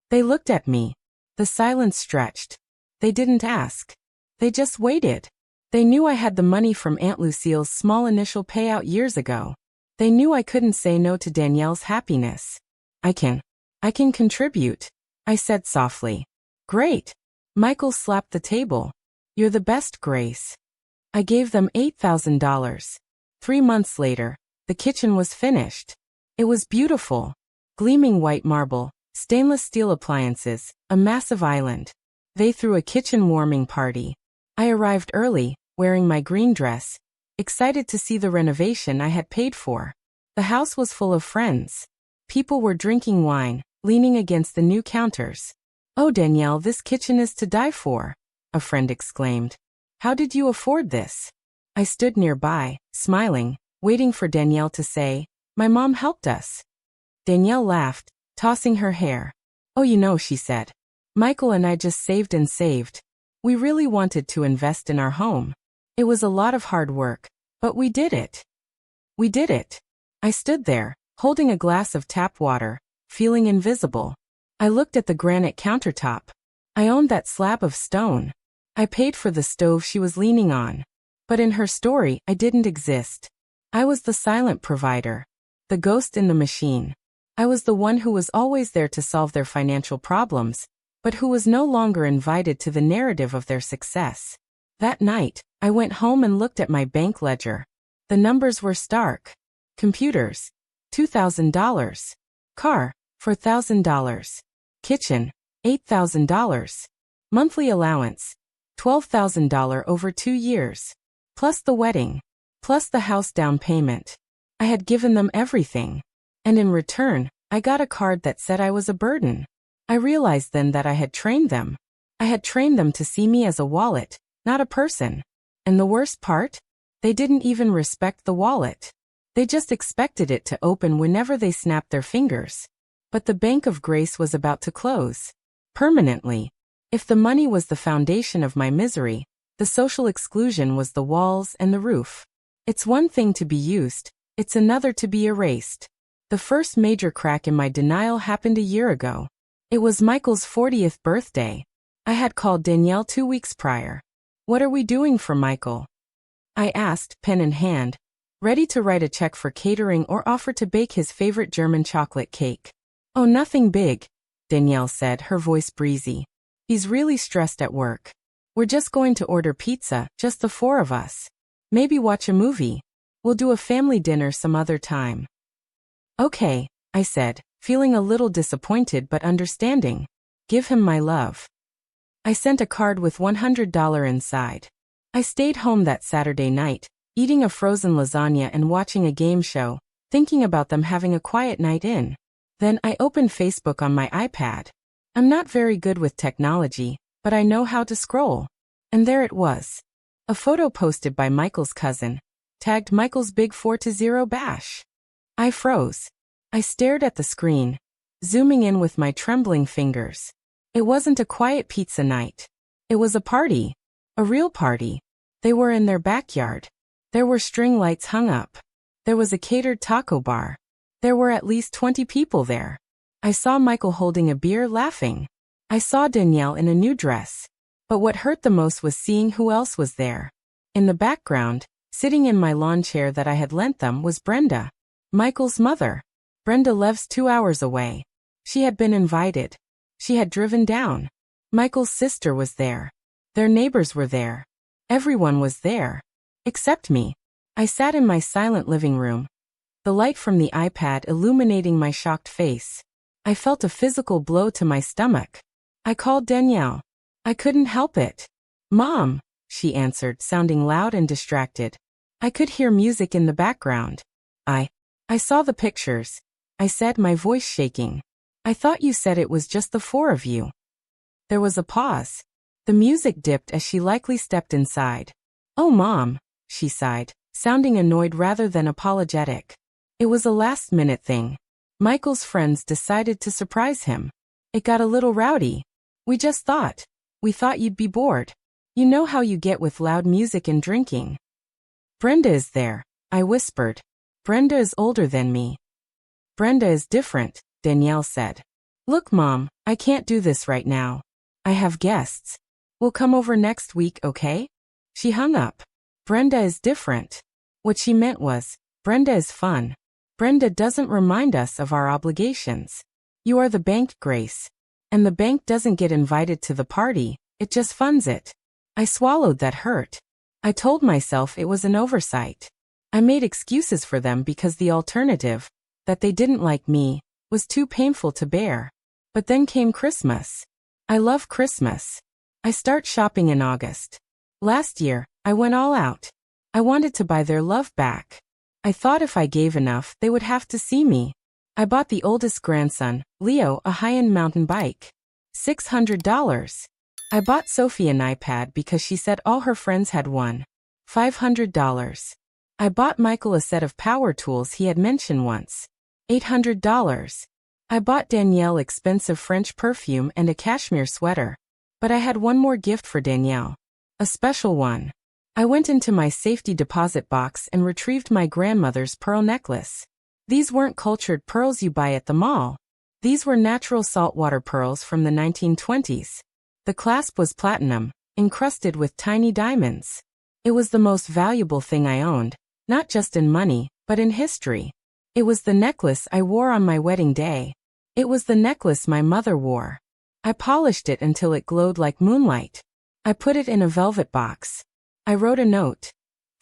S1: They looked at me. The silence stretched. They didn't ask. They just waited. They knew I had the money from Aunt Lucille's small initial payout years ago. They knew I couldn't say no to Danielle's happiness. I can contribute," I said softly. "Great." Michael slapped the table. "You're the best, Grace." I gave them $8,000. 3 months later, the kitchen was finished. It was beautiful. Gleaming white marble, stainless steel appliances, a massive island. They threw a kitchen warming party. I arrived early, wearing my green dress, excited to see the renovation I had paid for. The house was full of friends. People were drinking wine, leaning against the new counters. "Oh, Danielle, this kitchen is to die for," a friend exclaimed. "How did you afford this?" I stood nearby, smiling, waiting for Danielle to say, "My mom helped us." Danielle laughed, tossing her hair. "Oh, you know," she said. "Michael and I just saved and saved. We really wanted to invest in our home. It was a lot of hard work, but we did it. We did it." I stood there, holding a glass of tap water, feeling invisible. I looked at the granite countertop. I owned that slab of stone. I paid for the stove she was leaning on. But in her story, I didn't exist. I was the silent provider. The ghost in the machine. I was the one who was always there to solve their financial problems, but who was no longer invited to the narrative of their success. That night, I went home and looked at my bank ledger. The numbers were stark. Computers, $2,000. Car, $4,000. Kitchen, $8,000. Monthly allowance, $12,000 over 2 years. Plus the wedding. Plus the house down payment. I had given them everything. And in return, I got a card that said I was a burden. I realized then that I had trained them. I had trained them to see me as a wallet, not a person. And the worst part? They didn't even respect the wallet. They just expected it to open whenever they snapped their fingers. But the Bank of Grace was about to close. Permanently. If the money was the foundation of my misery, the social exclusion was the walls and the roof. It's one thing to be used, it's another to be erased. The first major crack in my denial happened a year ago. It was Michael's 40th birthday. I had called Danielle 2 weeks prior. "What are we doing for Michael?" I asked, pen in hand, ready to write a check for catering or offer to bake his favorite German chocolate cake. "Oh, nothing big," Danielle said, her voice breezy. "He's really stressed at work. We're just going to order pizza, just the 4 of us." Maybe watch a movie. We'll do a family dinner some other time. Okay, I said, feeling a little disappointed but understanding. Give him my love. I sent a card with $100 inside. I stayed home that Saturday night, eating a frozen lasagna and watching a game show, thinking about them having a quiet night in. Then I opened Facebook on my iPad. I'm not very good with technology, but I know how to scroll. And there it was. A photo posted by Michael's cousin, tagged Michael's Big 4-0 bash. I froze. I stared at the screen, zooming in with my trembling fingers. It wasn't a quiet pizza night. It was a party. A real party. They were in their backyard. There were string lights hung up. There was a catered taco bar. There were at least 20 people there. I saw Michael holding a beer, laughing. I saw Danielle in a new dress. But what hurt the most was seeing who else was there. In the background, sitting in my lawn chair that I had lent them, was Brenda, Michael's mother. Brenda lives 2 hours away. She had been invited. She had driven down. Michael's sister was there. Their neighbors were there. Everyone was there. Except me. I sat in my silent living room, the light from the iPad illuminating my shocked face. I felt a physical blow to my stomach. I called Danielle. I couldn't help it. Mom, she answered, sounding loud and distracted. I could hear music in the background. I saw the pictures, I said, my voice shaking. I thought you said it was just the 4 of you. There was a pause. The music dipped as she likely stepped inside. Oh, Mom, she sighed, sounding annoyed rather than apologetic. It was a last-minute thing. Michael's friends decided to surprise him. It got a little rowdy. We thought you'd be bored. You know how you get with loud music and drinking. Brenda is there, I whispered. Brenda is older than me. Brenda is different, Danielle said. Look, Mom, I can't do this right now. I have guests. We'll come over next week, okay? She hung up. Brenda is different. What she meant was, Brenda is fun. Brenda doesn't remind us of our obligations. You are the bank, Grace. And the bank doesn't get invited to the party, it just funds it. I swallowed that hurt. I told myself it was an oversight. I made excuses for them because the alternative, that they didn't like me, was too painful to bear. But then came Christmas. I love Christmas. I start shopping in August. Last year, I went all out. I wanted to buy their love back. I thought if I gave enough, they would have to see me. I bought the oldest grandson, Leo, a high-end mountain bike. $600. I bought Sophie an iPad because she said all her friends had one. $500. I bought Michael a set of power tools he had mentioned once. $800. I bought Danielle expensive French perfume and a cashmere sweater. But I had one more gift for Danielle. A special one. I went into my safety deposit box and retrieved my grandmother's pearl necklace. These weren't cultured pearls you buy at the mall. These were natural saltwater pearls from the 1920s. The clasp was platinum, encrusted with tiny diamonds. It was the most valuable thing I owned, not just in money, but in history. It was the necklace I wore on my wedding day. It was the necklace my mother wore. I polished it until it glowed like moonlight. I put it in a velvet box. I wrote a note.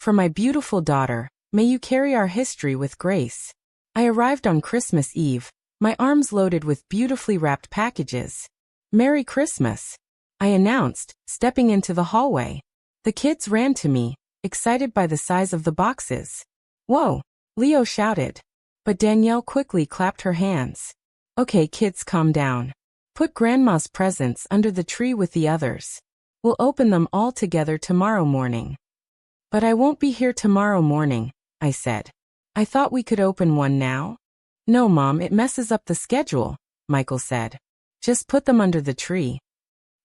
S1: For my beautiful daughter, may you carry our history with grace. I arrived on Christmas Eve, my arms loaded with beautifully wrapped packages. Merry Christmas, I announced, stepping into the hallway. The kids ran to me, excited by the size of the boxes. Whoa, Leo shouted. But Danielle quickly clapped her hands. Okay, kids, calm down. Put Grandma's presents under the tree with the others. We'll open them all together tomorrow morning. But I won't be here tomorrow morning, I said. I thought we could open one now. No, Mom, it messes up the schedule, Michael said. Just put them under the tree.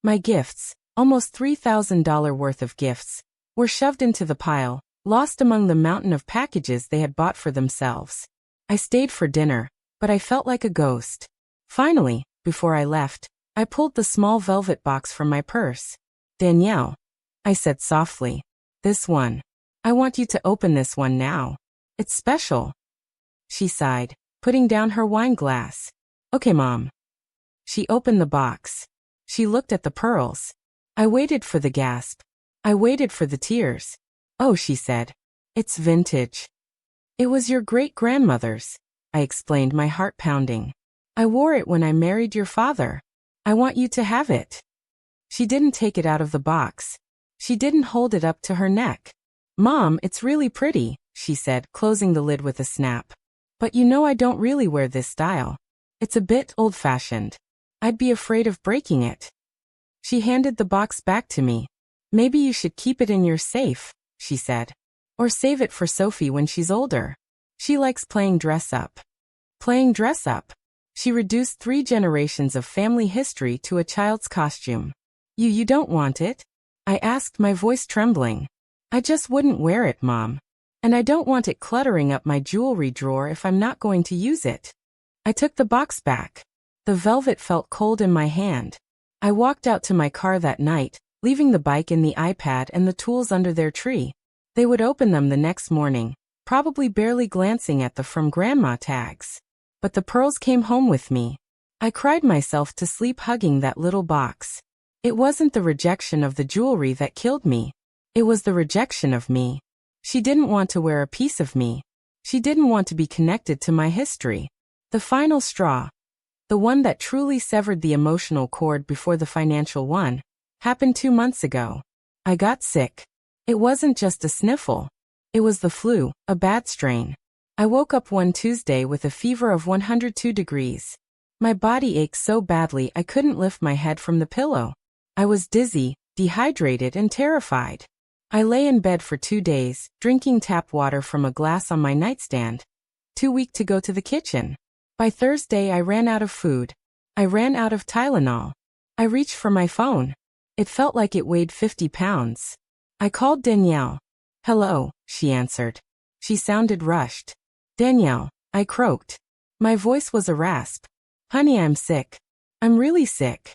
S1: My gifts, almost $3,000 worth of gifts, were shoved into the pile, lost among the mountain of packages they had bought for themselves. I stayed for dinner, but I felt like a ghost. Finally, before I left, I pulled the small velvet box from my purse. Danielle, I said softly, this one. I want you to open this one now. It's special. She sighed, putting down her wine glass. Okay, Mom. She opened the box. She looked at the pearls. I waited for the gasp. I waited for the tears. Oh, she said. It's vintage. It was your great-grandmother's, I explained, my heart pounding. I wore it when I married your father. I want you to have it. She didn't take it out of the box. She didn't hold it up to her neck. Mom, it's really pretty, she said, closing the lid with a snap. But you know I don't really wear this style. It's a bit old-fashioned. I'd be afraid of breaking it. She handed the box back to me. Maybe you should keep it in your safe, she said. Or save it for Sophie when she's older. She likes playing dress-up. Playing dress-up? She reduced 3 generations of family history to a child's costume. You don't want it? I asked, my voice trembling. I just wouldn't wear it, Mom. And I don't want it cluttering up my jewelry drawer if I'm not going to use it. I took the box back. The velvet felt cold in my hand. I walked out to my car that night, leaving the bike and the iPad and the tools under their tree. They would open them the next morning, probably barely glancing at the "From Grandma" tags. But the pearls came home with me. I cried myself to sleep hugging that little box. It wasn't the rejection of the jewelry that killed me. It was the rejection of me. She didn't want to wear a piece of me. She didn't want to be connected to my history. The final straw, the one that truly severed the emotional cord before the financial one, happened 2 months ago. I got sick. It wasn't just a sniffle. It was the flu, a bad strain. I woke up one Tuesday with a fever of 102 degrees. My body ached so badly I couldn't lift my head from the pillow. I was dizzy, dehydrated, and terrified. I lay in bed for 2 days, drinking tap water from a glass on my nightstand. Too weak to go to the kitchen. By Thursday I ran out of food. I ran out of Tylenol. I reached for my phone. It felt like it weighed 50 pounds. I called Danielle. Hello, she answered. She sounded rushed. Danielle, I croaked. My voice was a rasp. Honey, I'm sick. I'm really sick.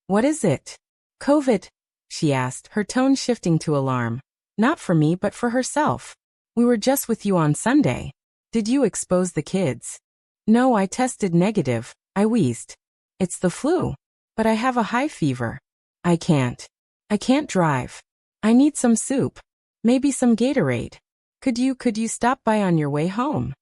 S1: What is it? COVID, she asked, her tone shifting to alarm. Not for me, but for herself. We were just with you on Sunday. Did you expose the kids? No, I tested negative, I wheezed. It's the flu. But I have a high fever. I can't drive. I need some soup. Maybe some Gatorade. Could you stop by on your way home?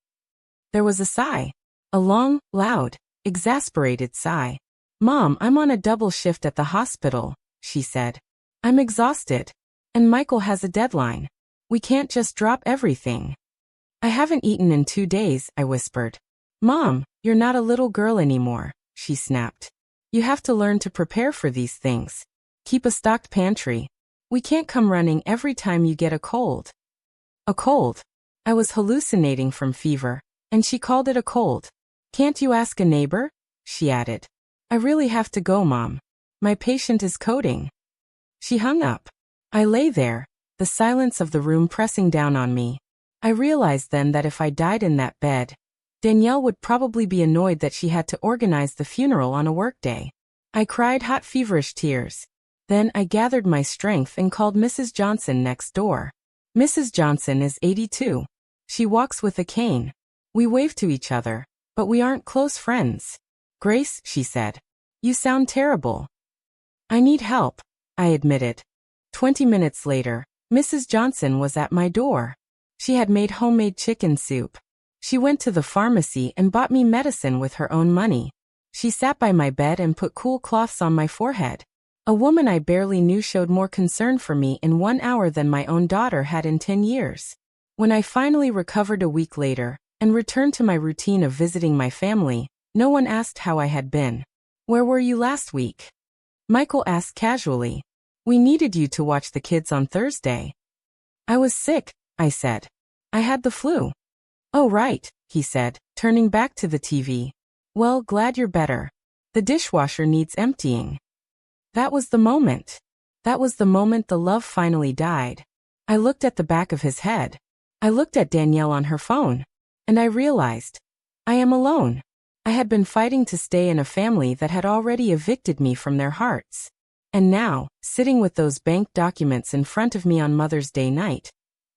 S1: There was a sigh. A long, loud, exasperated sigh. Mom, I'm on a double shift at the hospital, she said. I'm exhausted. And Michael has a deadline. We can't just drop everything. I haven't eaten in 2 days, I whispered. Mom, you're not a little girl anymore, she snapped. You have to learn to prepare for these things. Keep a stocked pantry. We can't come running every time you get a cold. A cold? I was hallucinating from fever, and she called it a cold. Can't you ask a neighbor? She added. I really have to go, Mom. My patient is coding. She hung up. I lay there, the silence of the room pressing down on me. I realized then that if I died in that bed, Danielle would probably be annoyed that she had to organize the funeral on a workday. I cried hot feverish tears. Then I gathered my strength and called Mrs. Johnson next door. Mrs. Johnson is 82. She walks with a cane. We wave to each other, but we aren't close friends. Grace, she said. You sound terrible. I need help, I admitted. 20 minutes later, Mrs. Johnson was at my door. She had made homemade chicken soup. She went to the pharmacy and bought me medicine with her own money. She sat by my bed and put cool cloths on my forehead. A woman I barely knew showed more concern for me in 1 hour than my own daughter had in 10 years. When I finally recovered a week later and returned to my routine of visiting my family, no one asked how I had been. Where were you last week? Michael asked casually. We needed you to watch the kids on Thursday. I was sick, I said. I had the flu. Oh right, he said, turning back to the TV. Well, glad you're better. The dishwasher needs emptying. That was the moment. That was the moment the love finally died. I looked at the back of his head. I looked at Danielle on her phone. And I realized, I am alone. I had been fighting to stay in a family that had already evicted me from their hearts. And now, sitting with those bank documents in front of me on Mother's Day night,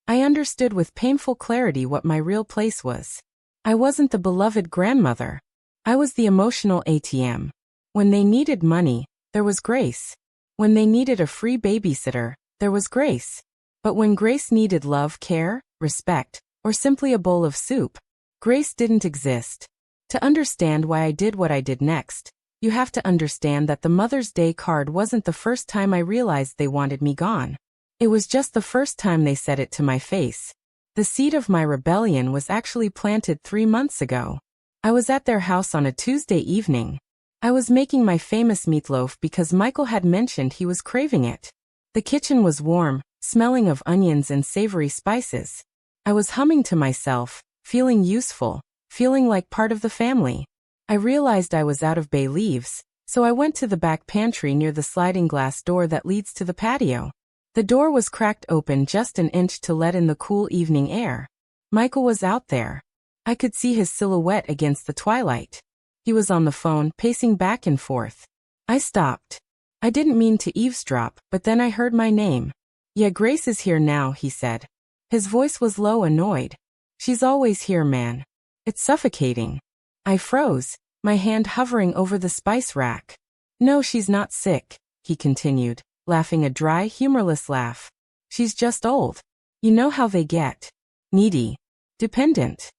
S1: I understood with painful clarity what my real place was. I wasn't the beloved grandmother. I was the emotional ATM. When they needed money, there was Grace. When they needed a free babysitter, there was Grace. But when Grace needed love, care, respect, or simply a bowl of soup, Grace didn't exist. To understand why I did what I did next, you have to understand that the Mother's Day card wasn't the first time I realized they wanted me gone. It was just the first time they said it to my face. The seed of my rebellion was actually planted 3 months ago. I was at their house on a Tuesday evening. I was making my famous meatloaf because Michael had mentioned he was craving it. The kitchen was warm, smelling of onions and savory spices. I was humming to myself, feeling useful, feeling like part of the family. I realized I was out of bay leaves, so I went to the back pantry near the sliding glass door that leads to the patio. The door was cracked open just an inch to let in the cool evening air. Michael was out there. I could see his silhouette against the twilight. He was on the phone, pacing back and forth. I stopped. I didn't mean to eavesdrop, but then I heard my name. "Yeah, Grace is here now," he said. His voice was low, annoyed. "She's always here, man. It's suffocating." I froze, my hand hovering over the spice rack. "No, she's not sick," he continued, laughing a dry, humorless laugh. "She's just old. You know how they get. Needy. Dependent."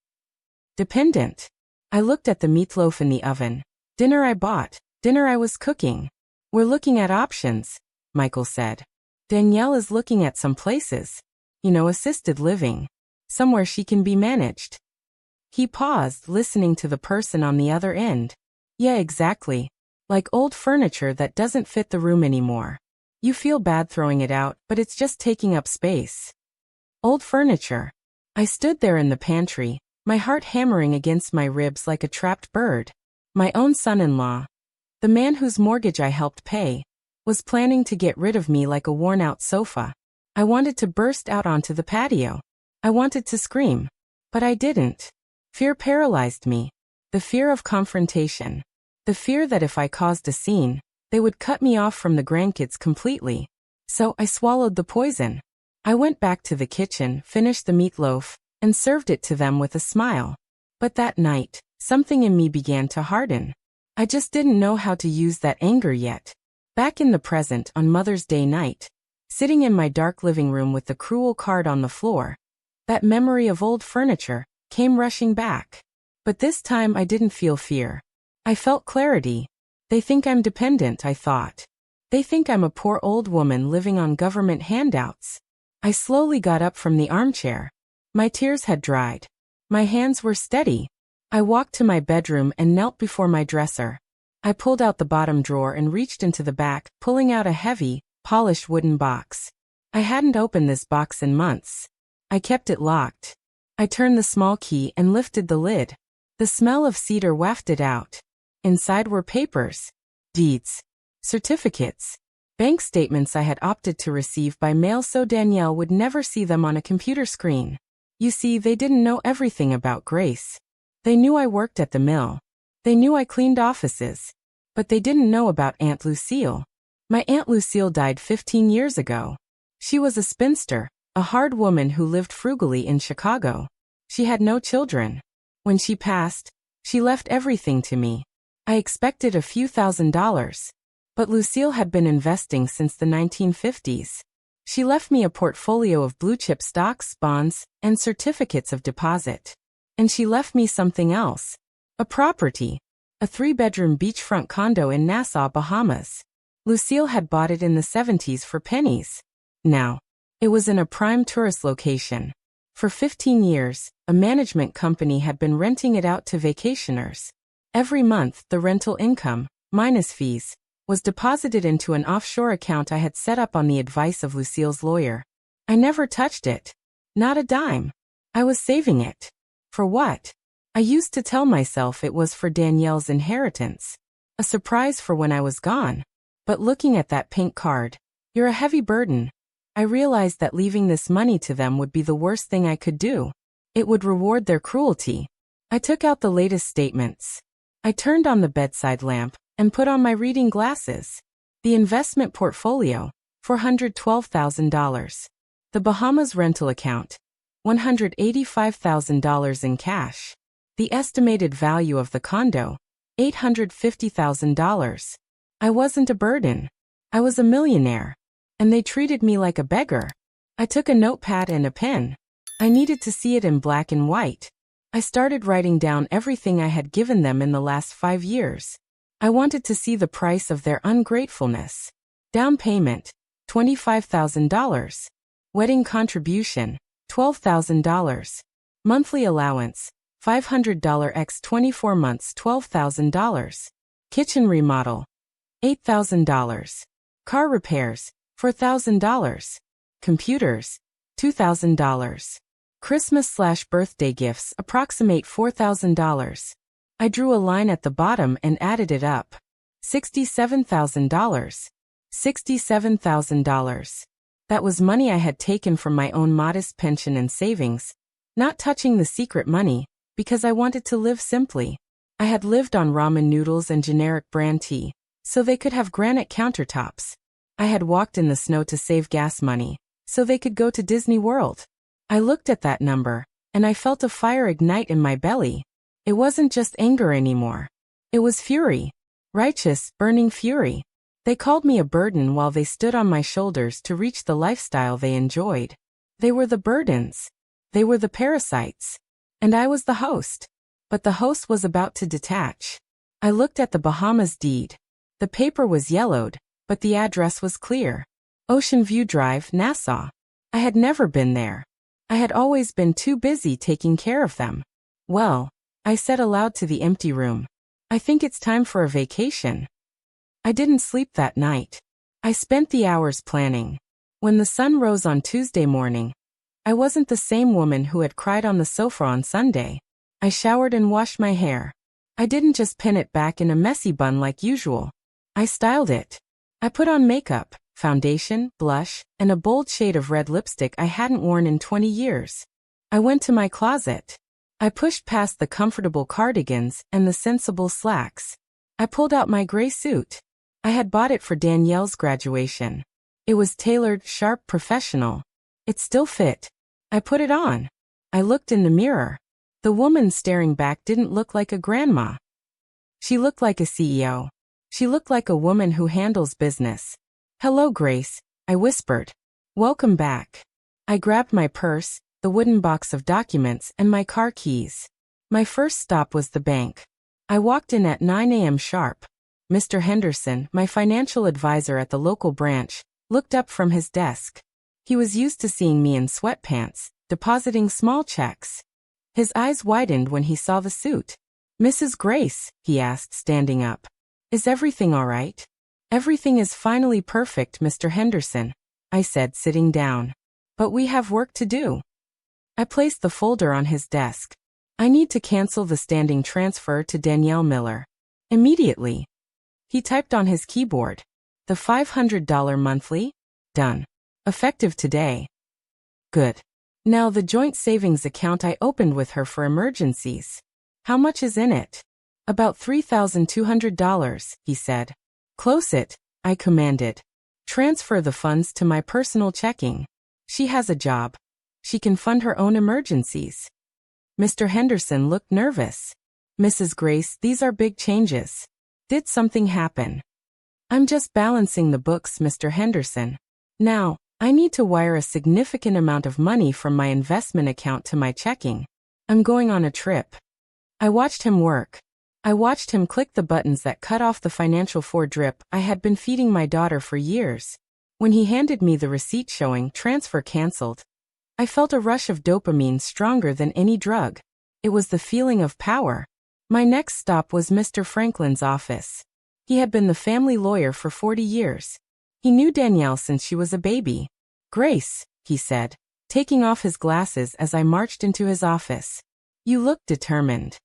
S1: Dependent. I looked at the meatloaf in the oven. Dinner I bought. Dinner I was cooking. "We're looking at options," Michael said. "Danielle is looking at some places. Assisted living. Somewhere she can be managed." He paused, listening to the person on the other end. "Yeah, exactly. Like old furniture that doesn't fit the room anymore. You feel bad throwing it out, but it's just taking up space." Old furniture. I stood there in the pantry, my heart hammering against my ribs like a trapped bird. My own son-in-law, the man whose mortgage I helped pay, was planning to get rid of me like a worn-out sofa. I wanted to burst out onto the patio. I wanted to scream. But I didn't. Fear paralyzed me. The fear of confrontation. The fear that if I caused a scene, they would cut me off from the grandkids completely. So I swallowed the poison. I went back to the kitchen, finished the meatloaf, and served it to them with a smile. But that night, something in me began to harden. I just didn't know how to use that anger yet. Back in the present on Mother's Day night, sitting in my dark living room with the cruel card on the floor, that memory of old furniture came rushing back. But this time I didn't feel fear. I felt clarity. They think I'm dependent, I thought. They think I'm a poor old woman living on government handouts. I slowly got up from the armchair. My tears had dried. My hands were steady. I walked to my bedroom and knelt before my dresser. I pulled out the bottom drawer and reached into the back, pulling out a heavy, polished wooden box. I hadn't opened this box in months. I kept it locked. I turned the small key and lifted the lid. The smell of cedar wafted out. Inside were papers, deeds, certificates, bank statements I had opted to receive by mail so Danielle would never see them on a computer screen. You see, they didn't know everything about Grace. They knew I worked at the mill. They knew I cleaned offices. But they didn't know about Aunt Lucille. My Aunt Lucille died 15 years ago. She was a spinster, a hard woman who lived frugally in Chicago. She had no children. When she passed, she left everything to me. I expected a few $1,000s. But Lucille had been investing since the 1950s. She left me a portfolio of blue-chip stocks, bonds, and certificates of deposit. And she left me something else. A property. A 3-bedroom beachfront condo in Nassau, Bahamas. Lucille had bought it in the 70s for pennies. Now, it was in a prime tourist location. For 15 years, a management company had been renting it out to vacationers. Every month, the rental income, minus fees, was deposited into an offshore account I had set up on the advice of Lucille's lawyer. I never touched it. Not a dime. I was saving it. For what? I used to tell myself it was for Danielle's inheritance. A surprise for when I was gone. But looking at that pink card, "You're a heavy burden," I realized that leaving this money to them would be the worst thing I could do. It would reward their cruelty. I took out the latest statements. I turned on the bedside lamp and put on my reading glasses. The investment portfolio, $412,000. The Bahamas rental account, $185,000 in cash. The estimated value of the condo, $850,000. I wasn't a burden. I was a millionaire. And they treated me like a beggar. I took a notepad and a pen. I needed to see it in black and white. I started writing down everything I had given them in the last 5 years. I wanted to see the price of their ungratefulness. Down payment, $25,000. Wedding contribution, $12,000. Monthly allowance, $500 x 24 months, $12,000. Kitchen remodel, $8,000. Car repairs, $4,000. Computers, $2,000. Christmas/birthday gifts approximate $4,000. I drew a line at the bottom and added it up. $67,000. $67,000. That was money I had taken from my own modest pension and savings, not touching the secret money, because I wanted to live simply. I had lived on ramen noodles and generic brand tea, so they could have granite countertops. I had walked in the snow to save gas money, so they could go to Disney World. I looked at that number, and I felt a fire ignite in my belly. It wasn't just anger anymore. It was fury. Righteous, burning fury. They called me a burden while they stood on my shoulders to reach the lifestyle they enjoyed. They were the burdens. They were the parasites. And I was the host. But the host was about to detach. I looked at the Bahamas deed. The paper was yellowed, but the address was clear. Ocean View Drive, Nassau. I had never been there. I had always been too busy taking care of them. Well, I said aloud to the empty room, I think it's time for a vacation. I didn't sleep that night. I spent the hours planning. When the sun rose on Tuesday morning, I wasn't the same woman who had cried on the sofa on Sunday. I showered and washed my hair. I didn't just pin it back in a messy bun like usual. I styled it. I put on makeup, foundation, blush, and a bold shade of red lipstick I hadn't worn in 20 years. I went to my closet. I pushed past the comfortable cardigans and the sensible slacks. I pulled out my gray suit. I had bought it for Danielle's graduation. It was tailored, sharp, professional. It still fit. I put it on. I looked in the mirror. The woman staring back didn't look like a grandma. She looked like a CEO. She looked like a woman who handles business. "Hello, Grace," I whispered. "Welcome back." I grabbed my purse, the wooden box of documents, and my car keys. My first stop was the bank. I walked in at 9 a.m. sharp. Mr. Henderson, my financial advisor at the local branch, looked up from his desk. He was used to seeing me in sweatpants, depositing small checks. His eyes widened when he saw the suit. "Mrs. Grace," he asked, standing up. "Is everything all right?" "Everything is finally perfect, Mr. Henderson," I said, sitting down. "But we have work to do." I placed the folder on his desk. "I need to cancel the standing transfer to Danielle Miller. Immediately." He typed on his keyboard. "The $500 monthly? Done. Effective today." Good. Now the joint savings account I opened with her for emergencies. "How much is in it?" "About $3,200, he said. "Close it," I commanded. "Transfer the funds to my personal checking. She has a job. She can fund her own emergencies." Mr. Henderson looked nervous. "Mrs. Grace, these are big changes. Did something happen?" "I'm just balancing the books, Mr. Henderson. Now, I need to wire a significant amount of money from my investment account to my checking. I'm going on a trip." I watched him work. I watched him click the buttons that cut off the financial drip I had been feeding my daughter for years. When he handed me the receipt showing transfer canceled, I felt a rush of dopamine stronger than any drug. It was the feeling of power. My next stop was Mr. Franklin's office. He had been the family lawyer for 40 years. He knew Danielle since she was a baby. "Grace," he said, taking off his glasses as I marched into his office. "You look determined."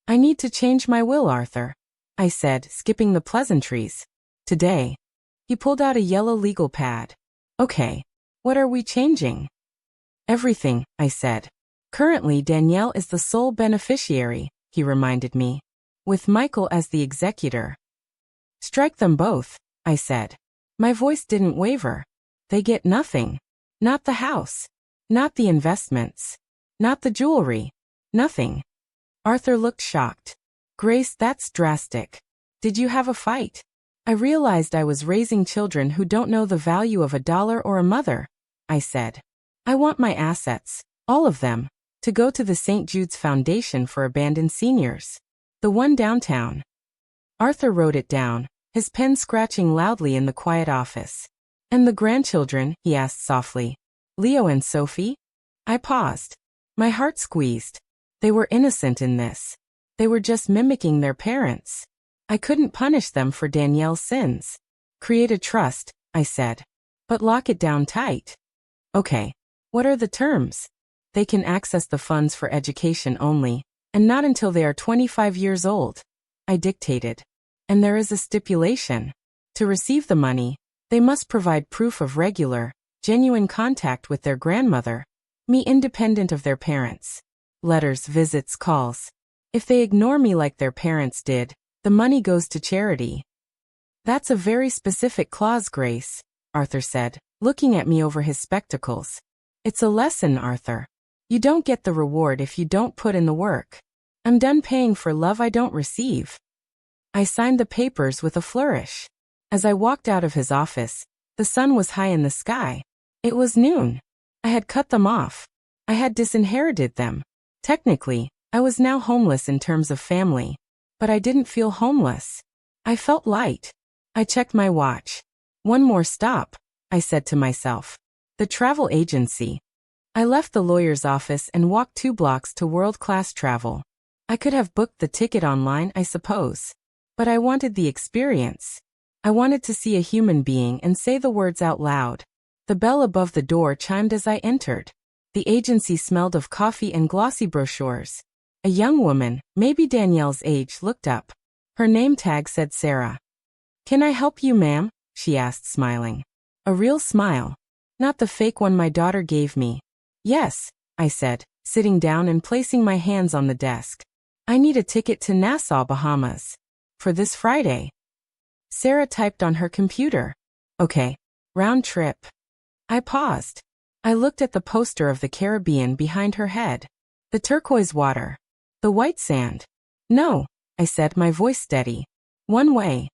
S1: "I need to change my will, Arthur," I said, skipping the pleasantries. "Today." He pulled out a yellow legal pad. "Okay. What are we changing?" "Everything," I said. "Currently Danielle is the sole beneficiary," he reminded me, "with Michael as the executor." "Strike them both," I said. My voice didn't waver. "They get nothing. Not the house. Not the investments. Not the jewelry. Nothing." Arthur looked shocked. "Grace, that's drastic. Did you have a fight?" I realized I was raising children who don't know the value of a dollar or a mother, I said. I want my assets, all of them, to go to the St. Jude's Foundation for Abandoned Seniors. The one downtown. Arthur wrote it down, his pen scratching loudly in the quiet office. And the grandchildren, he asked softly. Leo and Sophie? I paused. My heart squeezed. They were innocent in this. They were just mimicking their parents. I couldn't punish them for Danielle's sins. Create a trust, I said. But lock it down tight. Okay. What are the terms? They can access the funds for education only, and not until they are 25 years old. I dictated. And there is a stipulation. To receive the money, they must provide proof of regular, genuine contact with their grandmother, me independent of their parents. Letters, visits, calls. If they ignore me like their parents did, the money goes to charity. That's a very specific clause, Grace, Arthur said, looking at me over his spectacles. It's a lesson, Arthur. You don't get the reward if you don't put in the work. I'm done paying for love I don't receive. I signed the papers with a flourish. As I walked out of his office, the sun was high in the sky. It was noon. I had cut them off. I had disinherited them. Technically, I was now homeless in terms of family. But I didn't feel homeless. I felt light. I checked my watch. One more stop, I said to myself. The travel agency. I left the lawyer's office and walked 2 blocks to world-class travel. I could have booked the ticket online, I suppose. But I wanted the experience. I wanted to see a human being and say the words out loud. The bell above the door chimed as I entered. The agency smelled of coffee and glossy brochures. A young woman, maybe Danielle's age, looked up. Her name tag said Sarah. Can I help you, ma'am? She asked, smiling. A real smile. Not the fake one my daughter gave me. Yes, I said, sitting down and placing my hands on the desk. I need a ticket to Nassau, Bahamas. For this Friday. Sarah typed on her computer. Okay. Round trip. I paused. I looked at the poster of the Caribbean behind her head. The turquoise water. The white sand. No, I said, my voice steady. One way.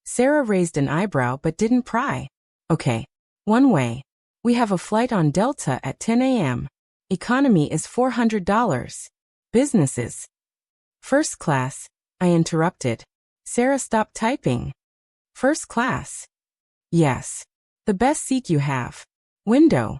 S1: Sarah raised an eyebrow but didn't pry. Okay. One way. We have a flight on Delta at 10 a.m. Economy is $400. Businesses. First class, I interrupted. Sarah stopped typing. First class. Yes. The best seat you have. Window.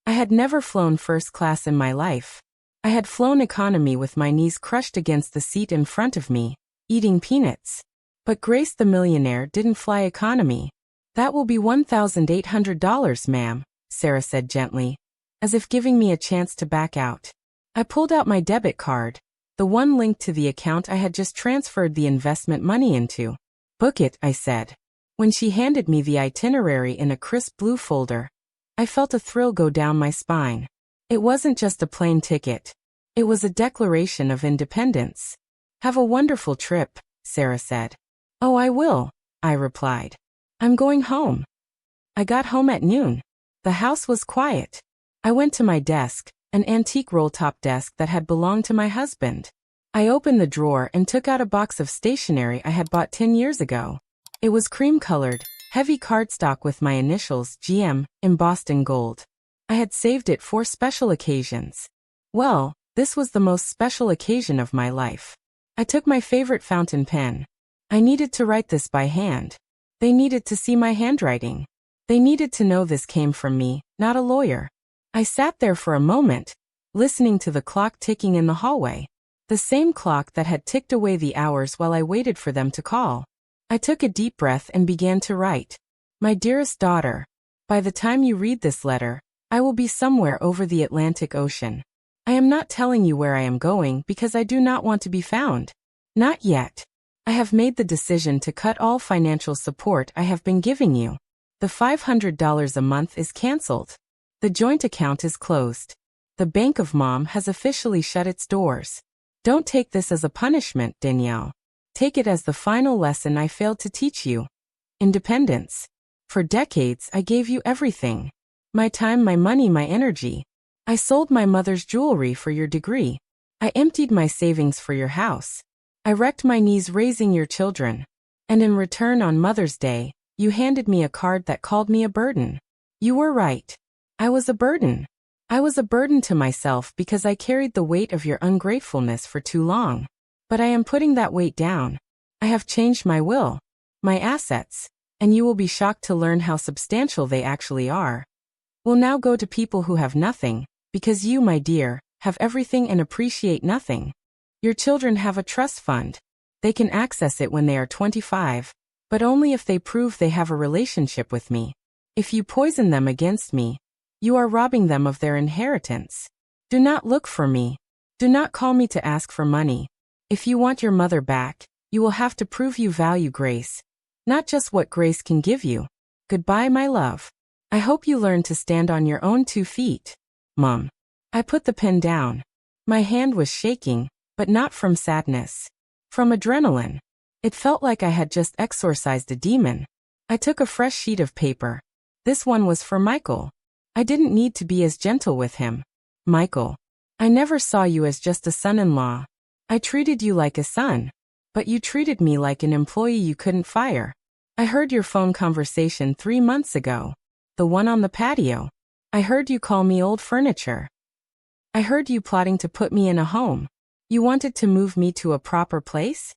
S1: I had never flown first class in my life. I had flown economy with my knees crushed against the seat in front of me, eating peanuts. But Grace the millionaire didn't fly economy. That will be $1,800, ma'am, Sarah said gently, as if giving me a chance to back out. I pulled out my debit card, the one linked to the account I had just transferred the investment money into. Book it, I said. When she handed me the itinerary in a crisp blue folder, I felt a thrill go down my spine. It wasn't just a plane ticket. It was a declaration of independence. Have a wonderful trip, Sarah said. Oh, I will, I replied. I'm going home. I got home at noon. The house was quiet. I went to my desk, an antique roll-top desk that had belonged to my husband. I opened the drawer and took out a box of stationery I had bought 10 years ago. It was cream-colored, heavy cardstock with my initials, GM, embossed in gold. I had saved it for special occasions. Well, this was the most special occasion of my life. I took my favorite fountain pen. I needed to write this by hand. They needed to see my handwriting. They needed to know this came from me, not a lawyer. I sat there for a moment, listening to the clock ticking in the hallway. The same clock that had ticked away the hours while I waited for them to call. I took a deep breath and began to write. My dearest daughter, by the time you read this letter, I will be somewhere over the Atlantic Ocean. I am not telling you where I am going because I do not want to be found. Not yet. I have made the decision to cut all financial support I have been giving you. The $500 a month is canceled. The joint account is closed. The Bank of Mom has officially shut its doors. Don't take this as a punishment, Danielle. Take it as the final lesson I failed to teach you. Independence. For decades, I gave you everything. My time, my money, my energy. I sold my mother's jewelry for your degree. I emptied my savings for your house. I wrecked my knees raising your children. And in return on Mother's Day, you handed me a card that called me a burden. You were right. I was a burden. I was a burden to myself because I carried the weight of your ungratefulness for too long. But I am putting that weight down. I have changed my will, my assets, and you will be shocked to learn how substantial they actually are. We'll now go to people who have nothing, because you, my dear, have everything and appreciate nothing. Your children have a trust fund. They can access it when they are 25, but only if they prove they have a relationship with me. If you poison them against me, you are robbing them of their inheritance. Do not look for me. Do not call me to ask for money. If you want your mother back, you will have to prove you value grace, not just what grace can give you. Goodbye, my love. I hope you learn to stand on your own 2 feet. Mom. I put the pen down. My hand was shaking, but not from sadness. From adrenaline. It felt like I had just exorcised a demon. I took a fresh sheet of paper. This one was for Michael. I didn't need to be as gentle with him. Michael. I never saw you as just a son-in-law. I treated you like a son. But you treated me like an employee you couldn't fire. I heard your phone conversation 3 months ago. The one on the patio. I heard you call me old furniture. I heard you plotting to put me in a home. You wanted to move me to a proper place?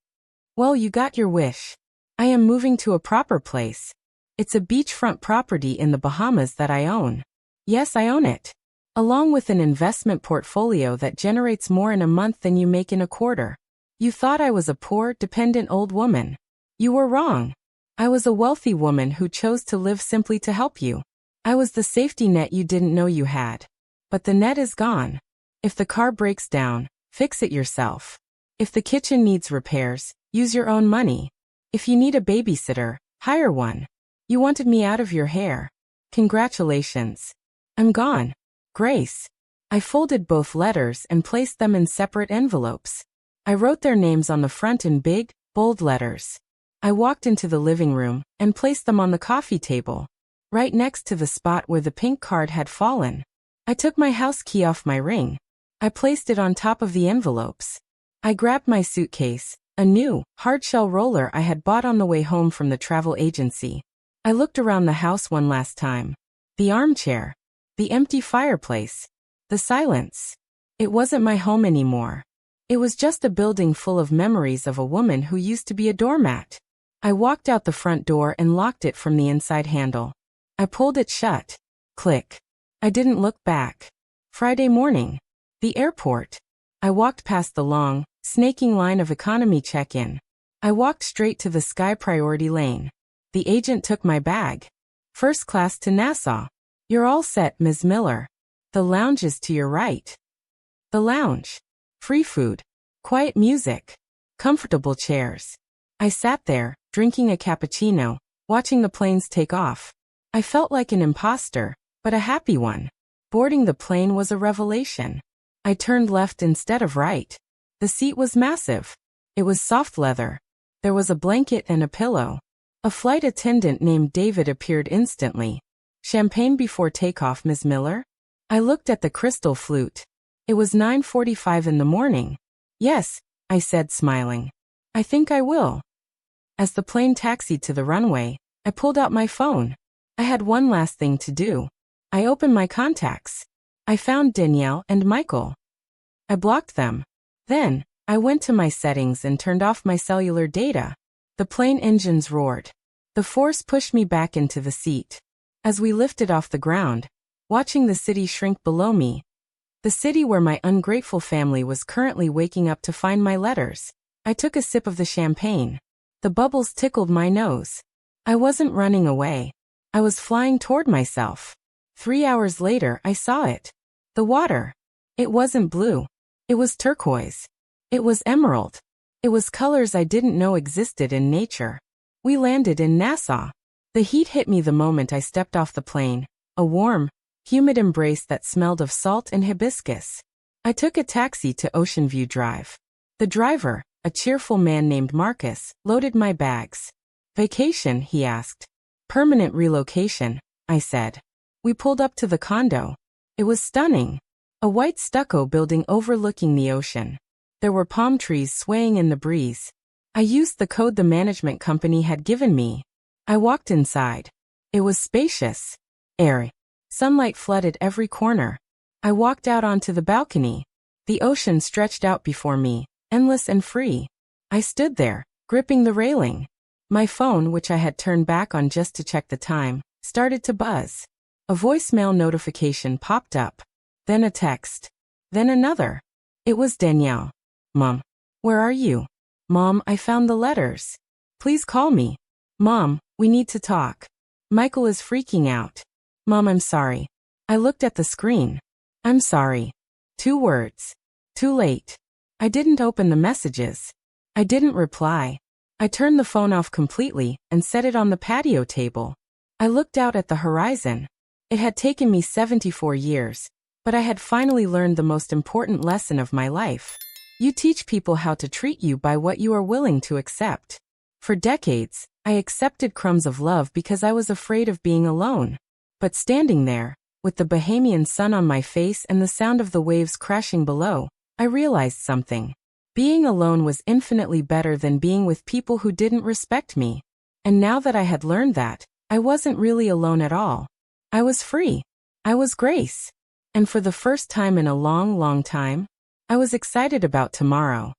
S1: Well, you got your wish. I am moving to a proper place. It's a beachfront property in the Bahamas that I own. Yes, I own it. Along with an investment portfolio that generates more in a month than you make in a quarter. You thought I was a poor, dependent old woman. You were wrong. I was a wealthy woman who chose to live simply to help you. I was the safety net you didn't know you had. But the net is gone. If the car breaks down, fix it yourself. If the kitchen needs repairs, use your own money. If you need a babysitter, hire one. You wanted me out of your hair. Congratulations. I'm gone. Grace. I folded both letters and placed them in separate envelopes. I wrote their names on the front in big, bold letters. I walked into the living room and placed them on the coffee table, right next to the spot where the pink card had fallen. I took my house key off my ring. I placed it on top of the envelopes. I grabbed my suitcase, a new, hard-shell roller I had bought on the way home from the travel agency. I looked around the house one last time. The armchair. The empty fireplace. The silence. It wasn't my home anymore. It was just a building full of memories of a woman who used to be a doormat. I walked out the front door and locked it from the inside handle. I pulled it shut. Click. I didn't look back. Friday morning. The airport. I walked past the long, snaking line of economy check-in. I walked straight to the Sky Priority lane. The agent took my bag. First class to Nassau. You're all set, Ms. Miller. The lounge is to your right. The lounge. Free food. Quiet music. Comfortable chairs. I sat there, drinking a cappuccino, watching the planes take off. I felt like an imposter, but a happy one. Boarding the plane was a revelation. I turned left instead of right. The seat was massive. It was soft leather. There was a blanket and a pillow. A flight attendant named David appeared instantly. Champagne before takeoff, Ms. Miller? I looked at the crystal flute. It was 9:45 in the morning. Yes, I said, smiling. I think I will. As the plane taxied to the runway, I pulled out my phone. I had one last thing to do. I opened my contacts. I found Danielle and Michael. I blocked them. Then, I went to my settings and turned off my cellular data. The plane engines roared. The force pushed me back into the seat. As we lifted off the ground, watching the city shrink below me, the city where my ungrateful family was currently waking up to find my letters, I took a sip of the champagne. The bubbles tickled my nose. I wasn't running away. I was flying toward myself. 3 hours later, I saw it. The water. It wasn't blue. It was turquoise. It was emerald. It was colors I didn't know existed in nature. We landed in Nassau. The heat hit me the moment I stepped off the plane, a warm, humid embrace that smelled of salt and hibiscus. I took a taxi to Ocean View Drive. The driver, a cheerful man named Marcus, loaded my bags. Vacation, he asked. Permanent relocation, I said. We pulled up to the condo. It was stunning. A white stucco building overlooking the ocean. There were palm trees swaying in the breeze. I used the code the management company had given me. I walked inside. It was spacious, airy. Sunlight flooded every corner. I walked out onto the balcony. The ocean stretched out before me, endless and free. I stood there, gripping the railing. My phone, which I had turned back on just to check the time, started to buzz. A voicemail notification popped up. Then a text. Then another. It was Danielle. Mom. Where are you? Mom, I found the letters. Please call me. Mom, we need to talk. Michael is freaking out. Mom, I'm sorry. I looked at the screen. I'm sorry. 2 words. Too late. I didn't open the messages. I didn't reply. I turned the phone off completely and set it on the patio table. I looked out at the horizon. It had taken me 74 years, but I had finally learned the most important lesson of my life. You teach people how to treat you by what you are willing to accept. For decades, I accepted crumbs of love because I was afraid of being alone. But standing there, with the Bahamian sun on my face and the sound of the waves crashing below, I realized something. Being alone was infinitely better than being with people who didn't respect me. And now that I had learned that, I wasn't really alone at all. I was free. I was Grace. And for the first time in a long, long time, I was excited about tomorrow.